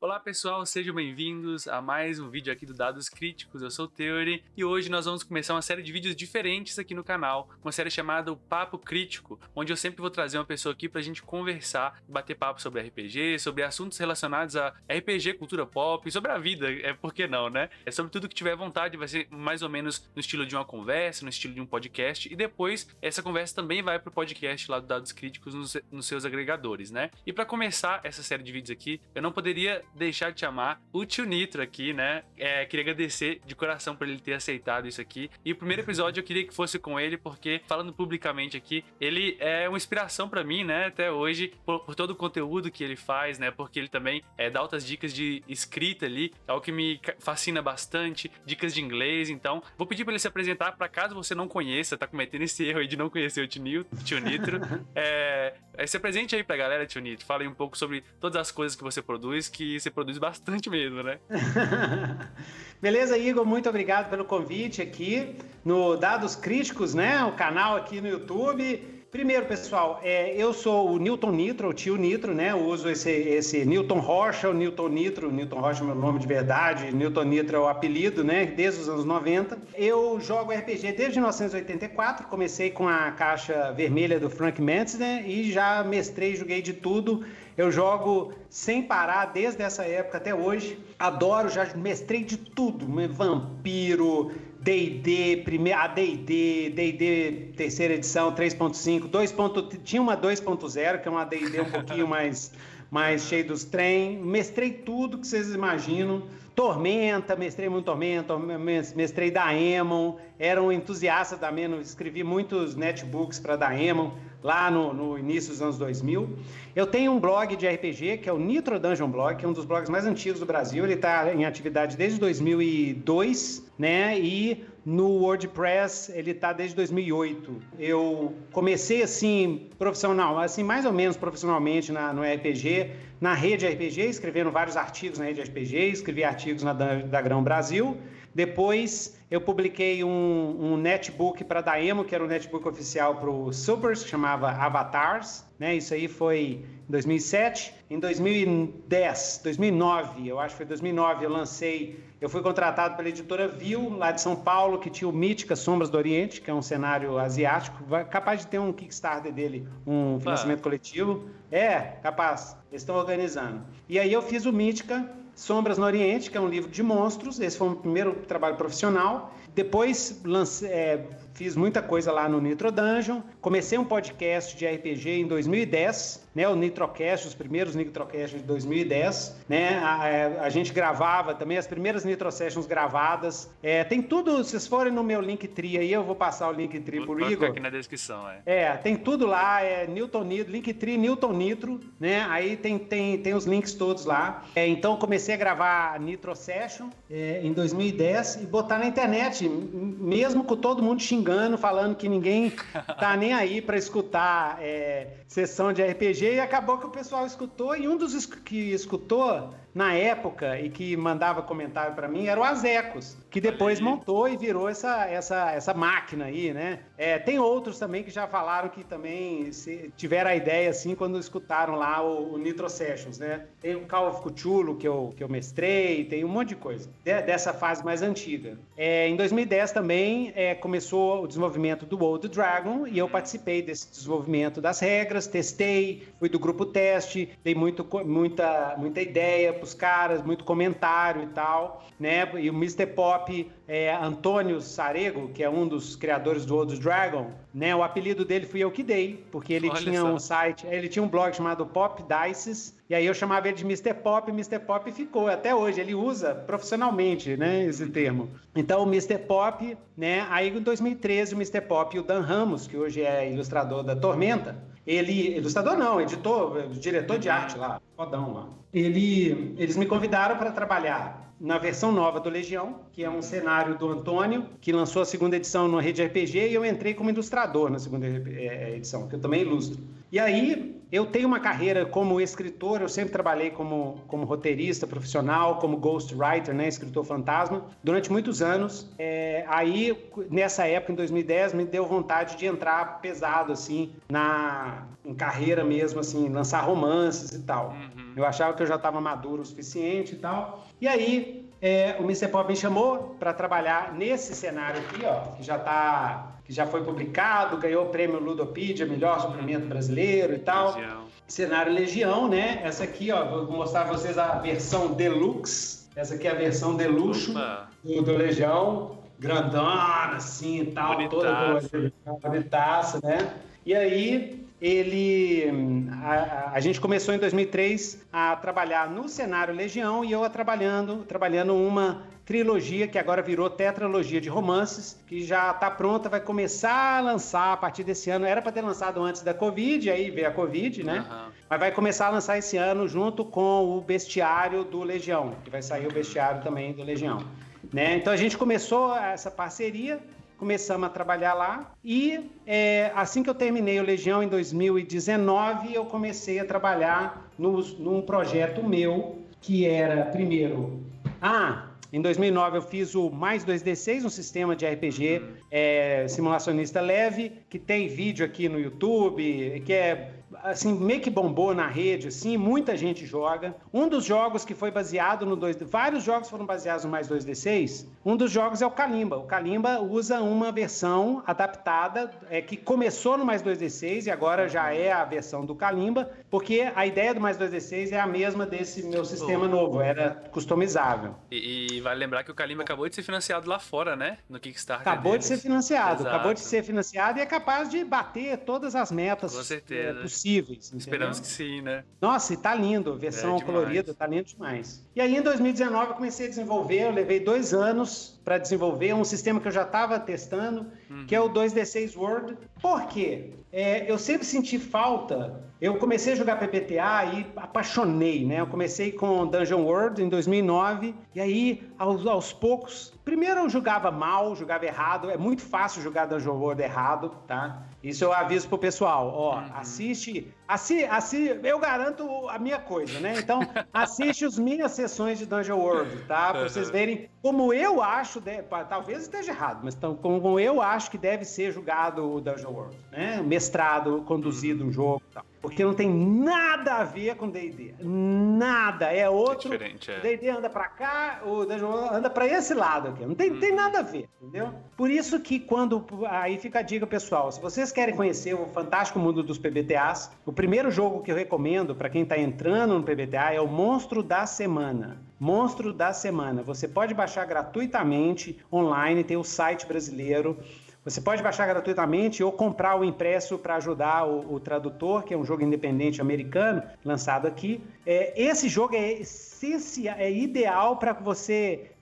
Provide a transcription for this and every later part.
Olá pessoal, sejam bem-vindos a mais um vídeo aqui do Dados Críticos. Eu sou o Theory e hoje nós vamos começar uma série de vídeos diferentes aqui no canal, uma série chamada o Papo Crítico, onde eu sempre vou trazer uma pessoa aqui pra gente conversar, bater papo sobre RPG, sobre assuntos relacionados a RPG, cultura pop, sobre a vida, por que não, né? É sobre tudo que tiver vontade, vai ser mais ou menos no estilo de uma conversa, no estilo de um podcast, e depois essa conversa também vai pro podcast lá do Dados Críticos nos seus agregadores, né? E pra começar essa série de vídeos aqui, eu não poderia deixar de chamar o Tio Nitro aqui, né? Queria agradecer de coração por ele ter aceitado isso aqui. E o primeiro episódio eu queria que fosse com ele, porque, falando publicamente aqui, ele é uma inspiração pra mim, né? Até hoje, por todo o conteúdo que ele faz, né? Porque ele também dá altas dicas de escrita ali, algo que me fascina bastante, dicas de inglês. Então, vou pedir pra ele se apresentar, pra caso você não conheça, tá cometendo esse erro aí de não conhecer o Tio Nitro. Se apresente aí pra galera, Tio Nitro. Fala aí um pouco sobre todas as coisas que você produz, que você produz bastante mesmo, né? Beleza, Igor? Muito obrigado pelo convite aqui no Dados Críticos, né? O canal aqui no YouTube. Primeiro, pessoal, eu sou o Newton Nitro, o Tio Nitro, né? Eu uso esse Newton Rocha, o Newton Nitro. Newton Rocha é meu nome de verdade, Newton Nitro é o apelido, né? Desde os anos 90. Eu jogo RPG desde 1984, comecei com a caixa vermelha do Frank Metzner e já mestrei, joguei de tudo. Eu jogo sem parar desde essa época até hoje. Adoro, já mestrei de tudo. Vampiro, D&D, D&D terceira edição, 3.5, tinha uma 2.0, que é uma D&D um pouquinho mais cheio dos trem. Mestrei tudo que vocês imaginam. Tormenta, mestrei muito Tormenta, mestrei Daemon, era um entusiasta da Daemon, escrevi muitos netbooks para Daemon, lá no início dos anos 2000. Eu tenho um blog de RPG, que é o Nitro Dungeon Blog, que é um dos blogs mais antigos do Brasil, ele está em atividade desde 2002, né, e no WordPress ele está desde 2008. Eu comecei assim, mais ou menos profissionalmente no RPG, na rede RPG, escrevendo vários artigos na rede RPG, escrevi artigos da Grão Brasil. Depois eu publiquei um netbook para Daemon, que era o netbook oficial para o Supers, que chamava Avatars, né? Isso aí foi em 2007. Em 2009, eu acho que foi 2009, eu fui contratado pela editora Viu, lá de São Paulo, que tinha o Mítica Sombras do Oriente, que é um cenário asiático, capaz de ter um Kickstarter dele, um financiamento coletivo. Capaz, eles estão organizando. E aí eu fiz o Mítica Sombras no Oriente, que é um livro de monstros. Esse foi o meu primeiro trabalho profissional. Depois fiz muita coisa lá no Nitro Dungeon. Comecei um podcast de RPG em 2010, né? O Nitrocast, os primeiros Nitrocasts de 2010, né? A gente gravava também as primeiras Nitro Sessions gravadas. Tem tudo, se vocês forem no meu Linktree aí, eu vou passar o Linktree por Igor. Vou ficar aqui na descrição, tem tudo lá, Newton Nitro, Linktree Newton Nitro, né? Aí tem os links todos lá. Então comecei a gravar a Nitro Session em 2010 e botar na internet, mesmo com todo mundo xingando, falando que ninguém tá nem aí para escutar sessão de RPG, e acabou que o pessoal escutou, e um dos que escutou na época e que mandava comentário para mim era o Azecos, que depois montou e virou essa máquina aí, né? Tem outros também que já falaram que também tiveram a ideia assim quando escutaram lá o Nitro Sessions, né? Tem o Call of Cthulhu que eu mestrei, tem um monte de coisa dessa fase mais antiga. Em 2010 também começou o desenvolvimento do Old Dragon e eu participei desse desenvolvimento das regras, testei, fui do grupo teste, dei muita ideia pros caras, muito comentário e tal, né? E o Mr. Pop, Antônio Sarego, que é um dos criadores do Old Dragon, né? O apelido dele fui eu que dei, porque ele tinha um site, ele tinha um blog chamado Pop Dices, e aí eu chamava ele de Mr. Pop, e Mr. Pop ficou até hoje, ele usa profissionalmente, né, esse termo. Então o Mr. Pop, né? Aí em 2013 o Mr. Pop e o Dan Ramos, que hoje é ilustrador da Tormenta, ilustrador não, diretor de arte lá, fodão lá. Eles me convidaram para trabalhar na versão nova do Legião, que é um cenário do Antônio, que lançou a segunda edição no Rede RPG, e eu entrei como ilustrador na segunda edição, que eu também ilustro. E aí eu tenho uma carreira como escritor, eu sempre trabalhei como roteirista profissional, como ghostwriter, né, escritor fantasma, durante muitos anos. Aí, nessa época, em 2010, me deu vontade de entrar pesado, assim, em carreira mesmo, assim, lançar romances e tal. Eu achava que eu já estava maduro o suficiente e tal. E aí, o Mr. Pop me chamou para trabalhar nesse cenário aqui, ó, que já foi publicado, ganhou o prêmio Ludopedia, melhor suplemento brasileiro e tal. Legião. Cenário Legião, né? Essa aqui, ó, vou mostrar para vocês a versão Deluxe. Essa aqui é a versão de luxo do Legião, grandona, assim e tal, Bonitaça. toda bonitaça, né? E aí, a gente começou em 2003 a trabalhar no cenário Legião e eu trabalhando uma trilogia que agora virou tetralogia de romances, que já está pronta, vai começar a lançar a partir desse ano. Era para ter lançado antes da Covid, aí veio a Covid, né? Mas vai começar a lançar esse ano junto com o Bestiário do Legião, que vai sair o Bestiário também do Legião, né? Então a gente começou essa parceria, começamos a trabalhar lá e assim que eu terminei o Legião em 2019, eu comecei a trabalhar num projeto meu, que era, primeiro... em 2009 eu fiz o Mais 2D6, um sistema de RPG simulacionista leve, que tem vídeo aqui no YouTube, que é assim, meio que bombou na rede, assim, muita gente joga. Um dos jogos que foi baseado no 2D... Vários jogos foram baseados no Mais 2D6. Um dos jogos é o Kalimba. O Kalimba usa uma versão adaptada, que começou no Mais 2D6 e agora já é a versão do Kalimba, porque a ideia do Mais 2D6 é a mesma desse meu sistema novo, era customizável. E vale lembrar que o Kalimba acabou de ser financiado lá fora, né? No Kickstarter Acabou de ser financiado, Exato. acabou de ser financiado e é capaz de bater todas as metas possíveis. Esperamos que sim, né? Nossa, e tá lindo, versão colorida, tá lindo demais. E aí em 2019 eu comecei a desenvolver, eu levei 2 anos para desenvolver um sistema que eu já estava testando, que é o 2D6 World. Por quê? Eu sempre senti falta. Eu comecei a jogar PBTA e apaixonei, né? Eu comecei com Dungeon World em 2009 e aí, aos poucos... Primeiro eu jogava mal, jogava errado. É muito fácil jogar Dungeon World errado, tá? Isso eu aviso pro pessoal. Ó, assiste... eu garanto a minha coisa, né? Então, assiste as minhas sessões de Dungeon World, tá? Pra vocês verem como eu acho... Talvez esteja errado, mas como eu acho que deve ser jogado o Dungeon World, né? Mestrado, conduzido um jogo e tal. Porque não tem nada a ver com D&D. Nada. É outro. Diferente, O D&D anda pra cá, o Dungeon World anda pra esse lado aqui. Não tem nada a ver, entendeu? Por isso que aí fica a dica, pessoal. Se vocês querem conhecer o fantástico mundo dos PBTAs, o primeiro jogo que eu recomendo pra quem tá entrando no PBTA é o Monstro da Semana. Monstro da Semana. Você pode baixar gratuitamente online, tem o site brasileiro. Você pode baixar gratuitamente ou comprar o impresso para ajudar o tradutor, que é um jogo independente americano, lançado aqui. Esse jogo é essencial, é ideal para você...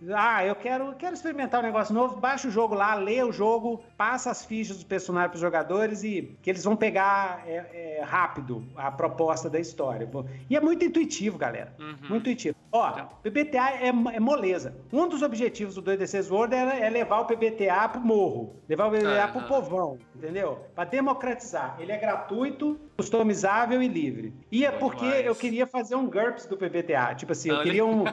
eu quero experimentar um negócio novo, baixa o jogo lá, lê o jogo, passa as fichas do personagem para os jogadores e que eles vão pegar rápido a proposta da história. E é muito intuitivo, galera. Muito intuitivo. PBTA é moleza. Um dos objetivos do 2D6 World é levar o PBTA pro morro, levar o PBTA pro povão, entendeu? Para democratizar. Ele é gratuito, customizável e livre. E é porque eu queria fazer um GURPS do PBTA. Tipo assim, eu queria um...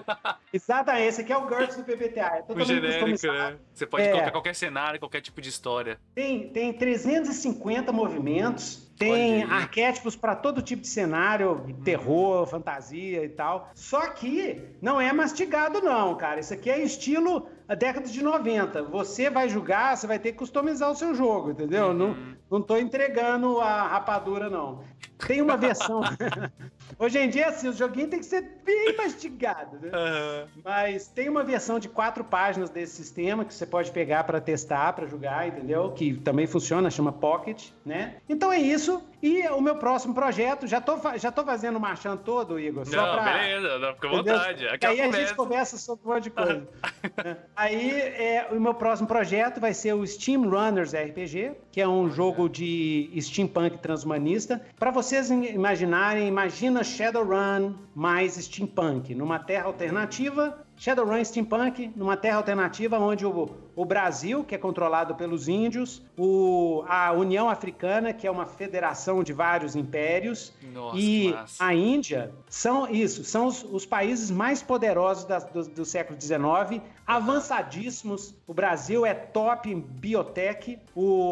Exatamente, esse aqui é o GURPS do PBTA. É totalmente genérico, customizado. né? Você pode colocar qualquer cenário, qualquer tipo de história. Tem 350 movimentos. Tem arquétipos para todo tipo de cenário, terror, fantasia e tal. Só que não é mastigado não, cara. Isso aqui é estilo a década de 90. Você vai jogar, você vai ter que customizar o seu jogo, entendeu? Não tô entregando a rapadura, não. Tem uma versão... Hoje em dia, assim, o joguinho tem que ser bem mastigado, né? Mas tem uma versão de 4 páginas desse sistema que você pode pegar para testar, para jogar, entendeu? Que também funciona, chama Pocket, né? Então é isso. E o meu próximo projeto, já tô fazendo o marchand todo, Igor. Beleza, fica à vontade. Aí a gente conversa sobre um monte de coisa. Aí o meu próximo projeto vai ser o Steam Runners RPG, que é um jogo de steampunk transhumanista. Para vocês imaginarem, imagina Shadowrun mais steampunk, numa terra alternativa Shadowrun Steampunk, numa terra alternativa onde o Brasil, que é controlado pelos índios, a União Africana, que é uma federação de vários impérios, Nossa, e a Índia são os países mais poderosos do século XIX, avançadíssimos. O Brasil é top em biotech,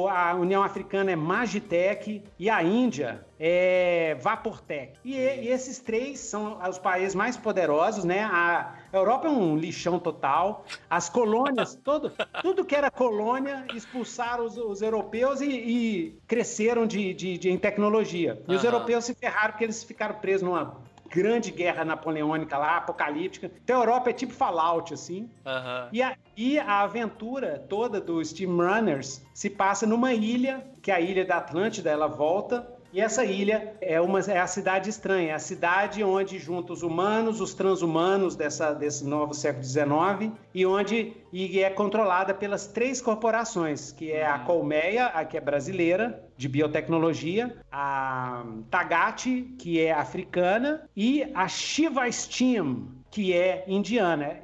a União Africana é magitech e a Índia é vaportech. E esses três são os países mais poderosos, né? A Europa é um lixão total. As colônias, tudo que era colônia, expulsaram os europeus e cresceram em tecnologia. E os europeus se ferraram porque eles ficaram presos numa grande guerra napoleônica lá, apocalíptica. Então a Europa é tipo Fallout, assim. E a aventura toda do Steam Runners se passa numa ilha, que é a Ilha da Atlântida, ela volta. E essa ilha é a cidade estranha, é a cidade onde junta os humanos, os transhumanos desse novo século XIX, e é controlada pelas 3 corporações, que é a Colmeia, a que é brasileira, de biotecnologia, a Tagati, que é africana, e a Shiva Steam, que é indiana.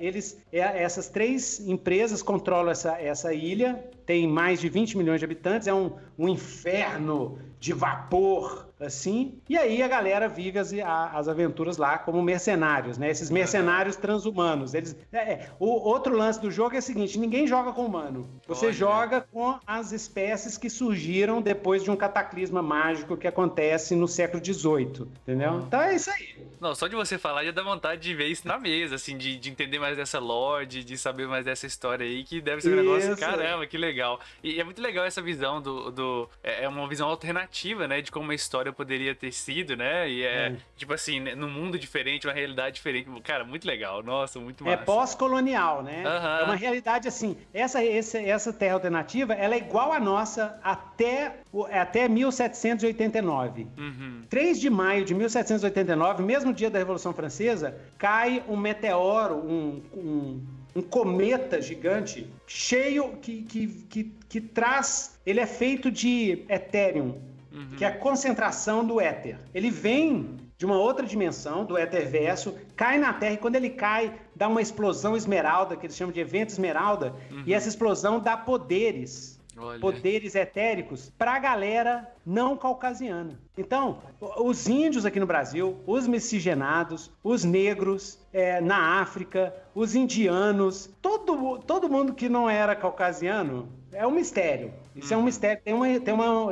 Essas 3 empresas controlam essa ilha, tem mais de 20 milhões de habitantes, é um inferno de vapor, assim, e aí a galera vive as aventuras lá como mercenários, né? Esses mercenários transhumanos. O outro lance do jogo é o seguinte: ninguém joga com humano. Você joga com as espécies que surgiram depois de um cataclisma mágico que acontece no século XVIII, entendeu? Então é isso aí. Não, só de você falar já dá vontade de ver isso na mesa, assim, de entender mais dessa lore, de saber mais dessa história aí, que deve ser um negócio, caramba, que legal. E é muito legal essa visão é uma visão alternativa, né, de como a história poderia ter sido, né, e tipo assim, num mundo diferente, uma realidade diferente, cara, muito legal, nossa, muito massa. É pós-colonial, né, é uma realidade assim, essa terra alternativa, ela é igual à nossa até 1789. 3 de maio de 1789, mesmo dia da Revolução Francesa, cai um meteoro, um cometa gigante, cheio, que traz... Ele é feito de Ethereum, que é a concentração do éter. Ele vem de uma outra dimensão, do Etherverso, cai na Terra, e quando ele cai, dá uma explosão esmeralda, que eles chamam de evento esmeralda, e essa explosão dá poderes etéricos para a galera não caucasiana. Então, os índios aqui no Brasil, os miscigenados, os negros na África, os indianos, todo mundo que não era caucasiano é um mistério. Isso é um mistério,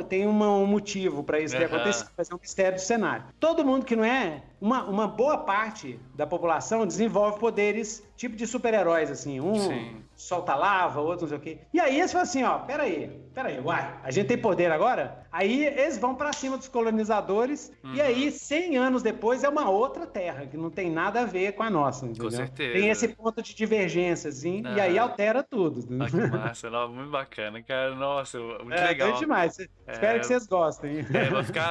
tem um motivo para isso ter acontecido, mas é um mistério do cenário. Todo mundo que não é, uma boa parte da população desenvolve poderes tipo de super-heróis, assim, solta lava, outro não sei o quê. E aí eles falam assim, ó, peraí, a gente tem poder agora? Aí eles vão pra cima dos colonizadores, e aí 100 anos depois é uma outra terra, que não tem nada a ver com a nossa, entendeu? Com certeza. Tem esse ponto de divergência, assim, e aí altera tudo. Ah, que massa, muito bacana, cara, nossa, muito legal. É demais, espero que vocês gostem.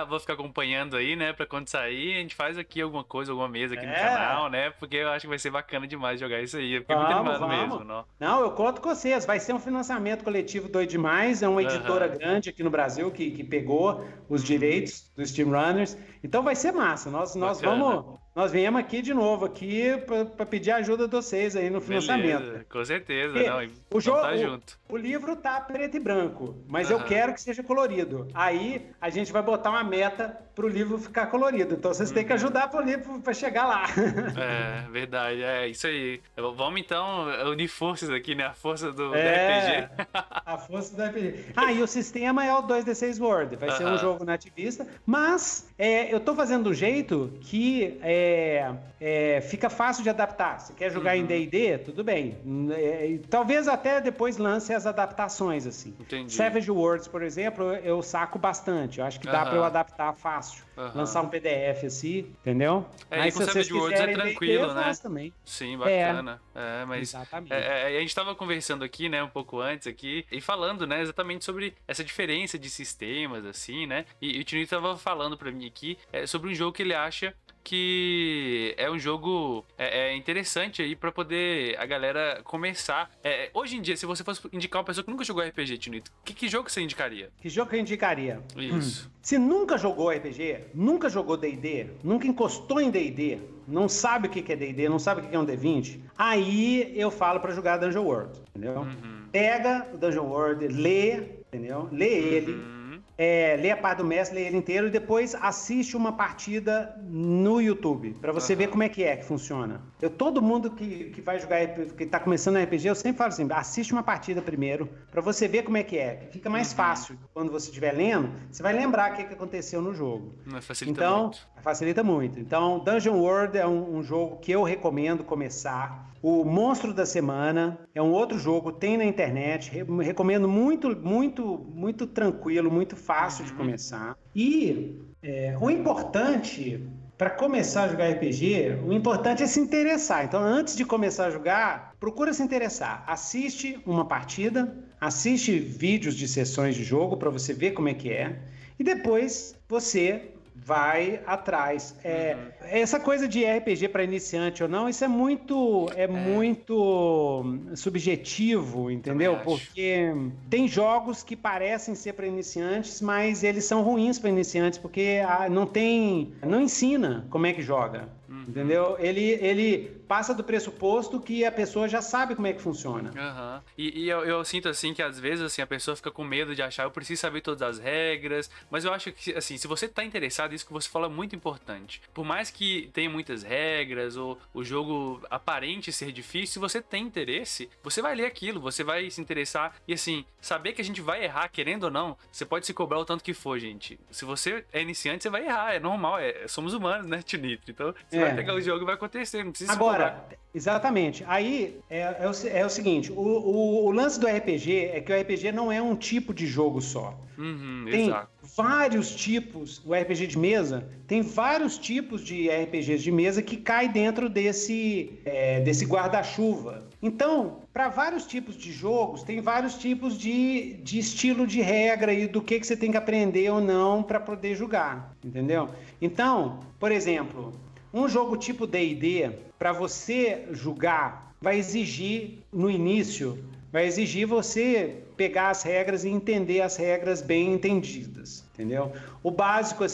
Vou ficar acompanhando aí, né, pra quando sair, a gente faz aqui alguma coisa, alguma mesa aqui no canal, né, porque eu acho que vai ser bacana demais jogar isso aí, eu fiquei muito animado mesmo. Não, eu conto com vocês, vai ser um financiamento coletivo doido demais, é uma editora grande aqui no Brasil que pegou os direitos dos Steam Runners, então vai ser massa, nós viemos aqui de novo para pedir a ajuda de vocês aí no financiamento. Beleza, com certeza, o jogo tá junto. O livro tá preto e branco, mas eu quero que seja colorido. Aí a gente vai botar uma meta pro livro ficar colorido. Então vocês têm que ajudar pro livro para chegar lá. É, verdade, é isso aí. Vamos então unir forças aqui, né? A força do RPG. A força do RPG. E o sistema é o 2D6 World. Vai ser um jogo nativista, mas eu tô fazendo do jeito que fica fácil de adaptar. Se quer jogar em D&D, tudo bem. Talvez até depois lance as adaptações, assim. Entendi. Savage Worlds, por exemplo, eu saco bastante. Eu acho que dá pra eu adaptar fácil. Lançar um PDF assim, entendeu? Mas se com vocês Savage Worlds é tranquilo, né? Também. Sim, bacana. Mas exatamente. A gente tava conversando aqui, né, um pouco antes aqui, e falando, né, exatamente sobre essa diferença de sistemas, assim, né? E o Tino tava falando pra mim aqui sobre um jogo que ele acha que é um jogo interessante aí pra poder a galera começar. Hoje em dia, se você fosse indicar uma pessoa que nunca jogou RPG, Tinito, que jogo você indicaria? Que jogo que eu indicaria? Isso. Se nunca jogou RPG, nunca jogou D&D, nunca encostou em D&D, não sabe o que é D&D, não sabe o que é um D20, aí eu falo pra jogar Dungeon World, entendeu? Pega o Dungeon World, lê, entendeu? Lê ele. Lê a parte do mestre, lê ele inteiro e depois assiste uma partida no YouTube, pra você ver como é que funciona. Todo mundo que vai jogar, que tá começando RPG, eu sempre falo assim, assiste uma partida primeiro, pra você ver como é que é. Fica mais fácil. Quando você estiver lendo, você vai lembrar o que aconteceu no jogo. Facilita muito. Então, Dungeon World é um jogo que eu recomendo começar. O Monstro da Semana é um outro jogo, tem na internet, recomendo muito, muito, muito tranquilo, muito fácil de começar. E o importante, para começar a jogar RPG, o importante é se interessar. Então, antes de começar a jogar, procura se interessar. Assiste uma partida, assiste vídeos de sessões de jogo para você ver como é que é. E depois você vai atrás. Essa coisa de RPG para iniciante ou não, isso é muito subjetivo, entendeu? Porque tem jogos que parecem ser para iniciantes, mas eles são ruins para iniciantes, porque não ensina como é que joga. Entendeu? Ele passa do pressuposto que a pessoa já sabe como é que funciona. E eu sinto assim que às vezes assim, a pessoa fica com medo de achar eu preciso saber todas as regras, mas eu acho que assim, se você tá interessado, isso que você fala é muito importante. Por mais que tenha muitas regras ou o jogo aparente ser difícil, se você tem interesse, você vai ler aquilo, você vai se interessar e assim, saber que a gente vai errar, querendo ou não, você pode se cobrar o tanto que for, gente. Se você é iniciante, você vai errar, é normal, somos humanos, né, Tinito? Então, você vai pegar o jogo e vai acontecer, não precisa se cobrar. Exatamente. Aí é o seguinte, o lance do RPG é que o RPG não é um tipo de jogo só. Tem vários tipos, o RPG de mesa, tem vários tipos de RPGs de mesa que cai dentro desse guarda-chuva. Então, para vários tipos de jogos, tem vários tipos de estilo de regra e do que você tem que aprender ou não para poder jogar, entendeu? Então, por exemplo, um jogo tipo D&D, para você jogar, vai exigir, no início, você pegar as regras e entender as regras bem entendidas, entendeu? O básico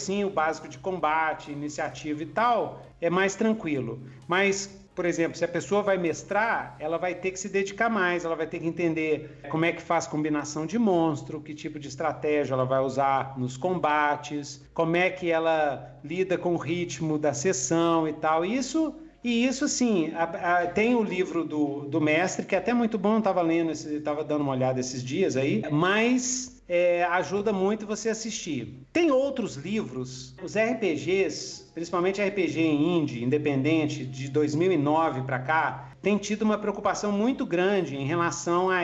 de combate, iniciativa e tal, é mais tranquilo. Mas, por exemplo, se a pessoa vai mestrar, ela vai ter que se dedicar mais, ela vai ter que entender como é que faz combinação de monstro, que tipo de estratégia ela vai usar nos combates, como é que ela lida com o ritmo da sessão e tal. Isso, sim, tem o livro do mestre, que é até muito bom, estava dando uma olhada esses dias aí, mas ajuda muito você assistir. Tem outros livros, os RPGs, principalmente RPG indie, independente, de 2009 para cá, tem tido uma preocupação muito grande em relação a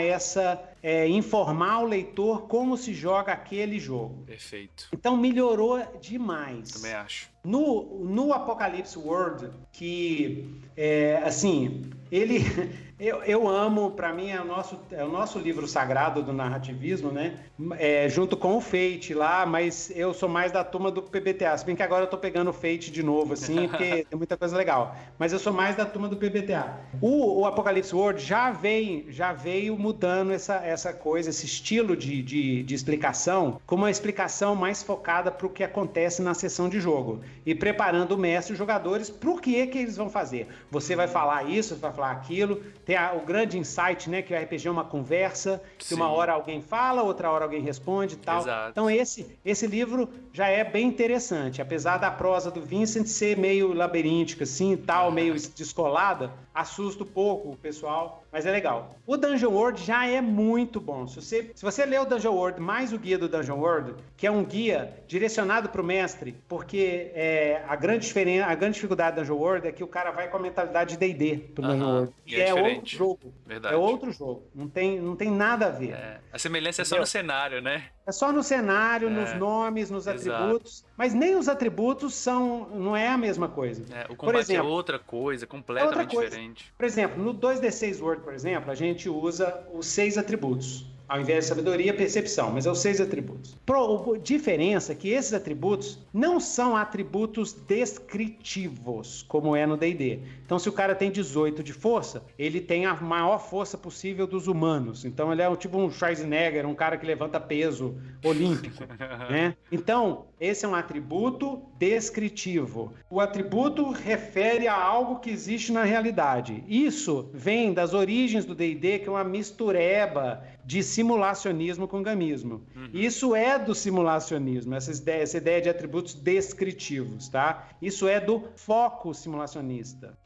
informar o leitor como se joga aquele jogo. Perfeito. Então melhorou demais. Também acho. No Apocalypse World, que ele eu amo, para mim é o nosso livro sagrado do narrativismo, né? Junto com o Fate lá, mas eu sou mais da turma do PBTA, se bem que agora eu tô pegando o Fate de novo, assim, porque tem muita coisa legal, mas eu sou mais da turma do PBTA. O Apocalypse World já veio mudando essa coisa, esse estilo de explicação, com uma explicação mais focada para o que acontece na sessão de jogo e preparando o mestre e os jogadores para o que eles vão fazer. Você vai falar isso, vai falar aquilo. Tem o grande insight, né, que o RPG é uma conversa, que uma hora alguém fala, outra hora alguém responde e tal. Exato. Então esse livro já é bem interessante, apesar da prosa do Vincent ser meio labiríntica assim, tal, meio descolada, assusta um pouco o pessoal, mas é legal. O Dungeon World já é muito bom. Se você ler o Dungeon World mais o guia do Dungeon World, que é um guia direcionado para o mestre, porque a grande dificuldade do Dungeon World é que o cara vai com a mentalidade de D&D pro Dungeon World. E é outro jogo. Verdade. É outro jogo. Não tem nada a ver. A semelhança é só no cenário, né? É só no cenário, nos nomes, nos atributos, mas nem os atributos não é a mesma coisa. O combate é outra coisa, completamente diferente. Por exemplo, no 2D6 World, por exemplo, a gente usa os 6 atributos. Ao invés de sabedoria, percepção. Mas é os 6 atributos. Diferença é que esses atributos não são atributos descritivos, como é no D&D. Então, se o cara tem 18 de força, ele tem a maior força possível dos humanos. Então, ele é tipo um Schwarzenegger, um cara que levanta peso olímpico, né? Então, esse é um atributo descritivo. O atributo refere a algo que existe na realidade. Isso vem das origens do D&D, que é uma mistureba de simulacionismo com gamismo. Isso é do simulacionismo, essa ideia de atributos descritivos, tá? Isso é do foco simulacionista.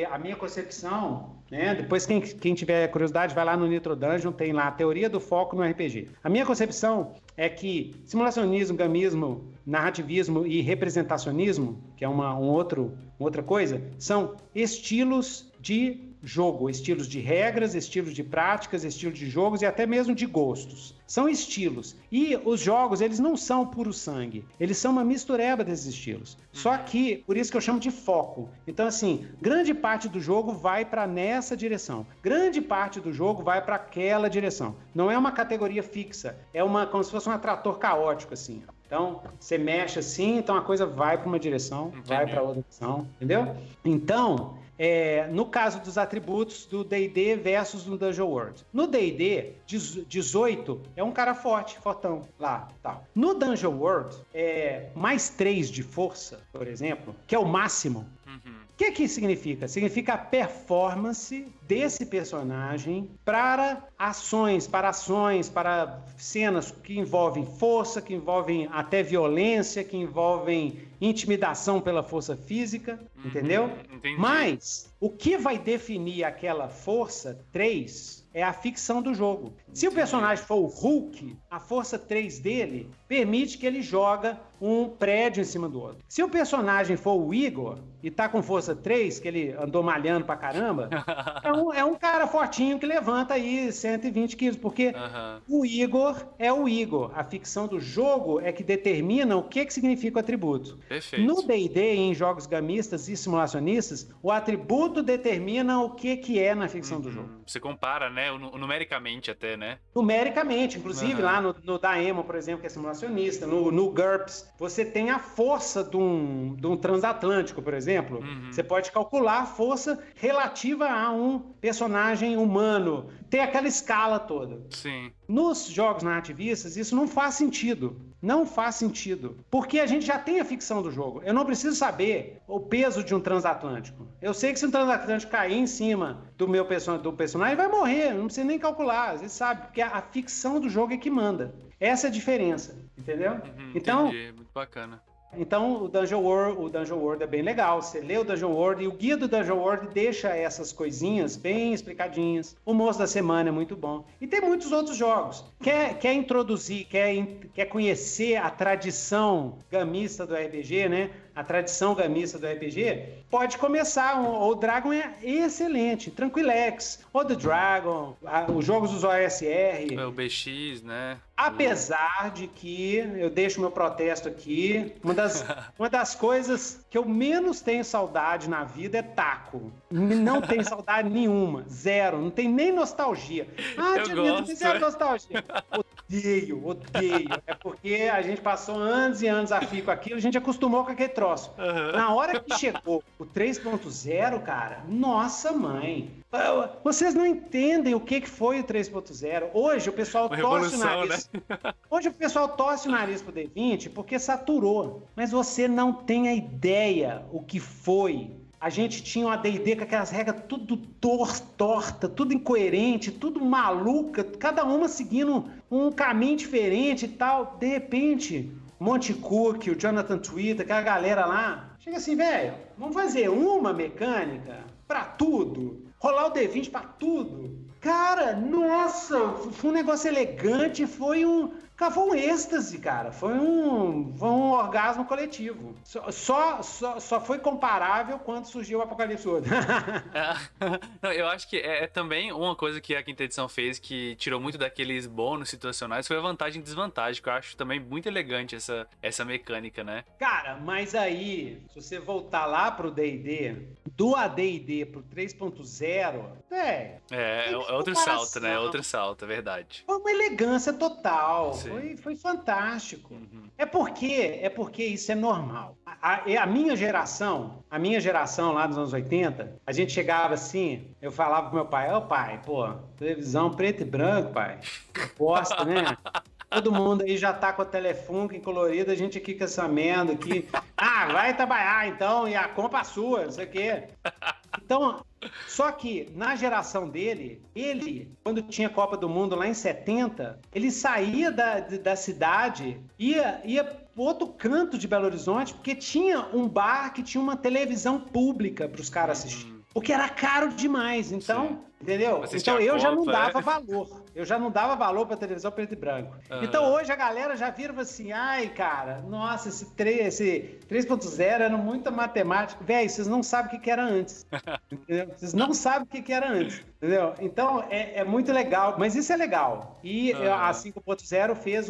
A minha concepção, né? Depois quem tiver curiosidade, vai lá no Nitro Dungeon, tem lá a teoria do foco no RPG. A minha concepção é que simulacionismo, gamismo, narrativismo e representacionismo, que é uma outra coisa, são estilos de jogo, estilos de regras, estilos de práticas, estilos de jogos e até mesmo de gostos. São estilos. E os jogos, eles não são puro sangue. Eles são uma mistureba desses estilos. Só que, por isso que eu chamo de foco. Então, assim, grande parte do jogo vai para nessa direção. Grande parte do jogo vai para aquela direção. Não é uma categoria fixa. É como se fosse um atrator caótico, assim. Então, você mexe assim, então a coisa vai para uma direção, vai para outra direção, entendeu? Então, no caso dos atributos do D&D versus do Dungeon World. No D&D, 18 é um cara fortão, lá, tal. No Dungeon World, mais 3 de força, por exemplo, que é o máximo. O que significa? Significa a performance desse personagem para ações, para cenas que envolvem força, que envolvem até violência, que envolvem intimidação pela força física, entendeu? Entendi. Mas o que vai definir aquela força 3 é a ficção do jogo. Se o personagem for o Hulk, a força 3 dele permite que ele joga um prédio em cima do outro. Se o personagem for o Igor e tá com força 3, que ele andou malhando pra caramba, é um cara fortinho que levanta aí 120 quilos, porque o Igor é o Igor. A ficção do jogo é que determina o que significa o atributo. Perfeito. No D&D, em jogos gamistas e simulacionistas, o atributo determina o que é na ficção do jogo. Você compara, né? Numericamente até, né? Numericamente, inclusive lá no Daemon, por exemplo, que é simulacionista, no GURPS, você tem a força de um transatlântico, por exemplo. Você pode calcular a força relativa a um personagem humano, ter aquela escala toda. Sim. Nos jogos narrativistas, isso não faz sentido. Não faz sentido. Porque a gente já tem a ficção do jogo. Eu não preciso saber o peso de um transatlântico. Eu sei que se um transatlântico cair em cima do personagem, vai morrer. Não precisa nem calcular. Você sabe, porque a ficção do jogo é que manda. Essa é a diferença. Entendeu? Então, entendi. Muito bacana. Então, o Dungeon World é bem legal. Você lê o Dungeon World e o guia do Dungeon World deixa essas coisinhas bem explicadinhas. O Monstro da Semana é muito bom. E tem muitos outros jogos. Quer introduzir, quer conhecer a tradição gamista do RPG, né? A tradição gamista do RPG, pode começar. O Dragon é excelente, Tranquilex, o The Dragon, os jogos dos OSR. O BX, né? Apesar de que, eu deixo meu protesto aqui, uma das coisas que eu menos tenho saudade na vida é taco. Não tenho saudade nenhuma, zero, não tem nem nostalgia. Eu gosto. Zero nostalgia. Odeio. É porque a gente passou anos e anos a fio com aquilo, a gente acostumou com aquele troço. Na hora que chegou o 3.0, cara, nossa mãe, vocês não entendem o que foi o 3.0. Hoje o pessoal torce o nariz. Né? Hoje o pessoal torce o nariz pro D20 porque saturou. Mas você não tem a ideia o que foi. A gente tinha uma D&D com aquelas regras tudo torta, tudo incoerente, tudo maluca, cada uma seguindo um caminho diferente e tal. De repente, Monte Cook, o Jonathan Tweet, aquela galera lá, chega assim, velho, vamos fazer uma mecânica pra tudo, rolar o D20 pra tudo. Cara, nossa, foi um negócio elegante, foi um... Cara, foi um êxtase, cara. Foi um orgasmo coletivo. Só foi comparável quando surgiu o Apocalipse World. Não, eu acho que é também uma coisa que a quinta edição fez que tirou muito daqueles bônus situacionais foi a vantagem e desvantagem, que eu acho também muito elegante essa mecânica, né? Cara, mas aí, se você voltar lá pro D&D, do AD&D pro 3.0, é outro salto, né? É outro salto, é verdade. Foi uma elegância total. Sim. Foi fantástico. Uhum. É porque isso é normal. A minha geração lá dos anos 80, a gente chegava assim, eu falava pro meu pai, pai, pô, televisão preto e branco, pai. Bosta, né? Todo mundo aí já tá com a Telefunken colorida, a gente aqui com essa merda aqui. Vai trabalhar então, e a compra sua, não sei o quê. Então, só que na geração dele, quando tinha Copa do Mundo lá em 70, ele saía da cidade, ia pro outro canto de Belo Horizonte, porque tinha um bar que tinha uma televisão pública para os caras assistirem. Porque era caro demais, então... Sim. Entendeu? Então eu já não dava valor. Eu já não dava valor pra televisão preto e branco. Então hoje a galera já vira assim, cara, nossa, esse 3.0 era muita matemática. Véi, vocês não sabem o que era antes. Entendeu? Vocês não sabem o que era antes. Entendeu? Então é muito legal, mas isso é legal. E a 5.0 fez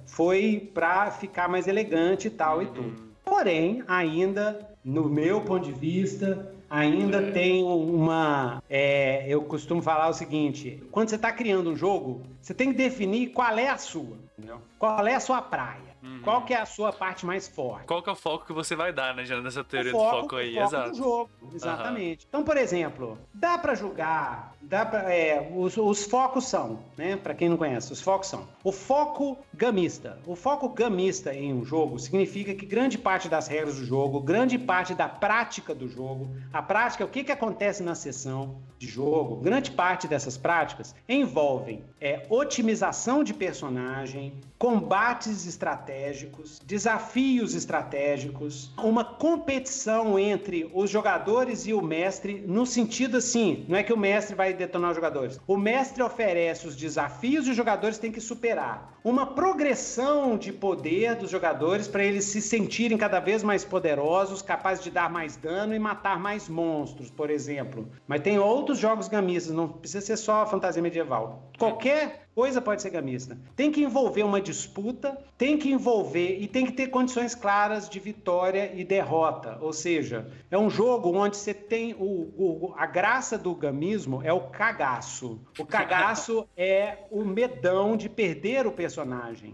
foi pra ficar mais elegante e tal e tudo. Porém, ainda, no meu ponto de vista... Ainda tem eu costumo falar o seguinte, quando você está criando um jogo, você tem que definir qual é a sua, entendeu? Qual é a sua praia, qual que é a sua parte mais forte. Qual que é o foco que você vai dar, né, nessa teoria do foco aí, o foco exato. Do jogo, exatamente. Então, por exemplo, dá para jogar, os focos são, né, para quem não conhece, os focos são o foco gamista. O foco gamista em um jogo significa que grande parte das regras do jogo, grande parte da prática do jogo, a prática, o que acontece na sessão de jogo, grande parte dessas práticas envolvem otimização de personagem, combates estratégicos, desafios estratégicos, uma competição entre os jogadores e o mestre, no sentido assim, não é que o mestre vai detonar os jogadores, o mestre oferece os desafios e os jogadores têm que superar. Uma progressão de poder dos jogadores para eles se sentirem cada vez mais poderosos, capazes de dar mais dano e matar mais monstros, por exemplo. Mas tem outros jogos gamistas, não precisa ser só fantasia medieval. Qualquer coisa pode ser gamista. Tem que envolver uma disputa, tem que ter condições claras de vitória e derrota. Ou seja, é um jogo onde você tem a graça do gamismo é o cagaço. O cagaço é o medão de perder o personagem.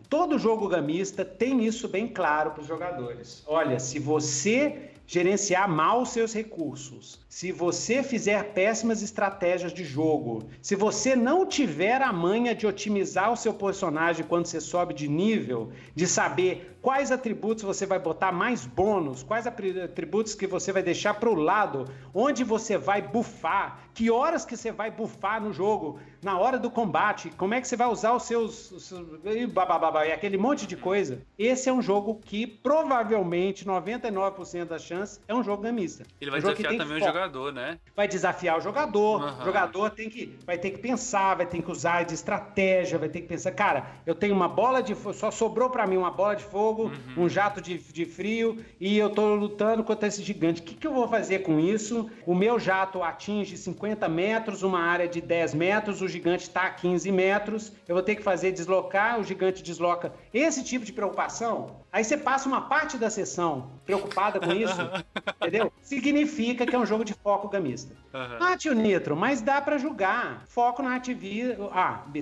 Todo jogo gamista tem isso bem claro para os jogadores. Olha, se você gerenciar mal os seus recursos, se você fizer péssimas estratégias de jogo, se você não tiver a manha de otimizar o seu personagem quando você sobe de nível, de saber quais atributos você vai botar mais bônus, quais atributos que você vai deixar para o lado, onde você vai bufar, que horas que você vai bufar no jogo, na hora do combate, como é que você vai usar os seus e aquele monte de coisa. Esse é um jogo que provavelmente 99% das chances é um jogo gamista. Ele vai desafiar também o jogador, né? Vai desafiar o jogador, o jogador vai ter que pensar, vai ter que usar de estratégia, vai ter que pensar, cara, eu tenho uma bola de fogo, só sobrou pra mim uma bola de fogo, um jato de frio e eu tô lutando contra esse gigante. O que eu vou fazer com isso? O meu jato atinge 50 metros, uma área de 10 metros, o gigante tá a 15 metros, eu vou ter que fazer deslocar, o gigante desloca. Esse tipo de preocupação, aí você passa uma parte da sessão preocupada com isso, entendeu? Significa que é um jogo de foco gamista. Tio Nitro, mas dá pra jogar. Foco na atividade.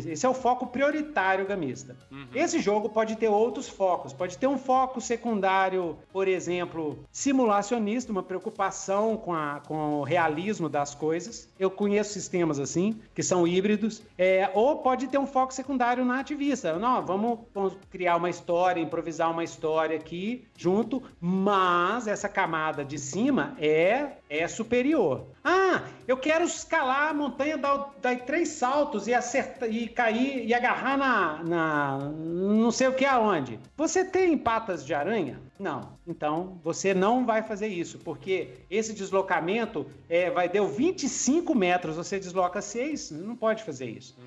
Esse é o foco prioritário gamista. Esse jogo pode ter outros focos. Pode ter um foco secundário, por exemplo, simulacionista, uma preocupação com o realismo das coisas. Eu conheço sistemas assim, que são híbridos. Ou pode ter um foco secundário na ativista. Não, vamos criar uma história, improvisar uma história aqui junto, mas essa camada de cima é superior. Eu quero escalar a montanha, dar 3 saltos e acertar e cair e agarrar na não sei o que aonde. Você tem patas de aranha? Não. Então, você não vai fazer isso, porque esse deslocamento deu 25 metros, você desloca 6, não pode fazer isso.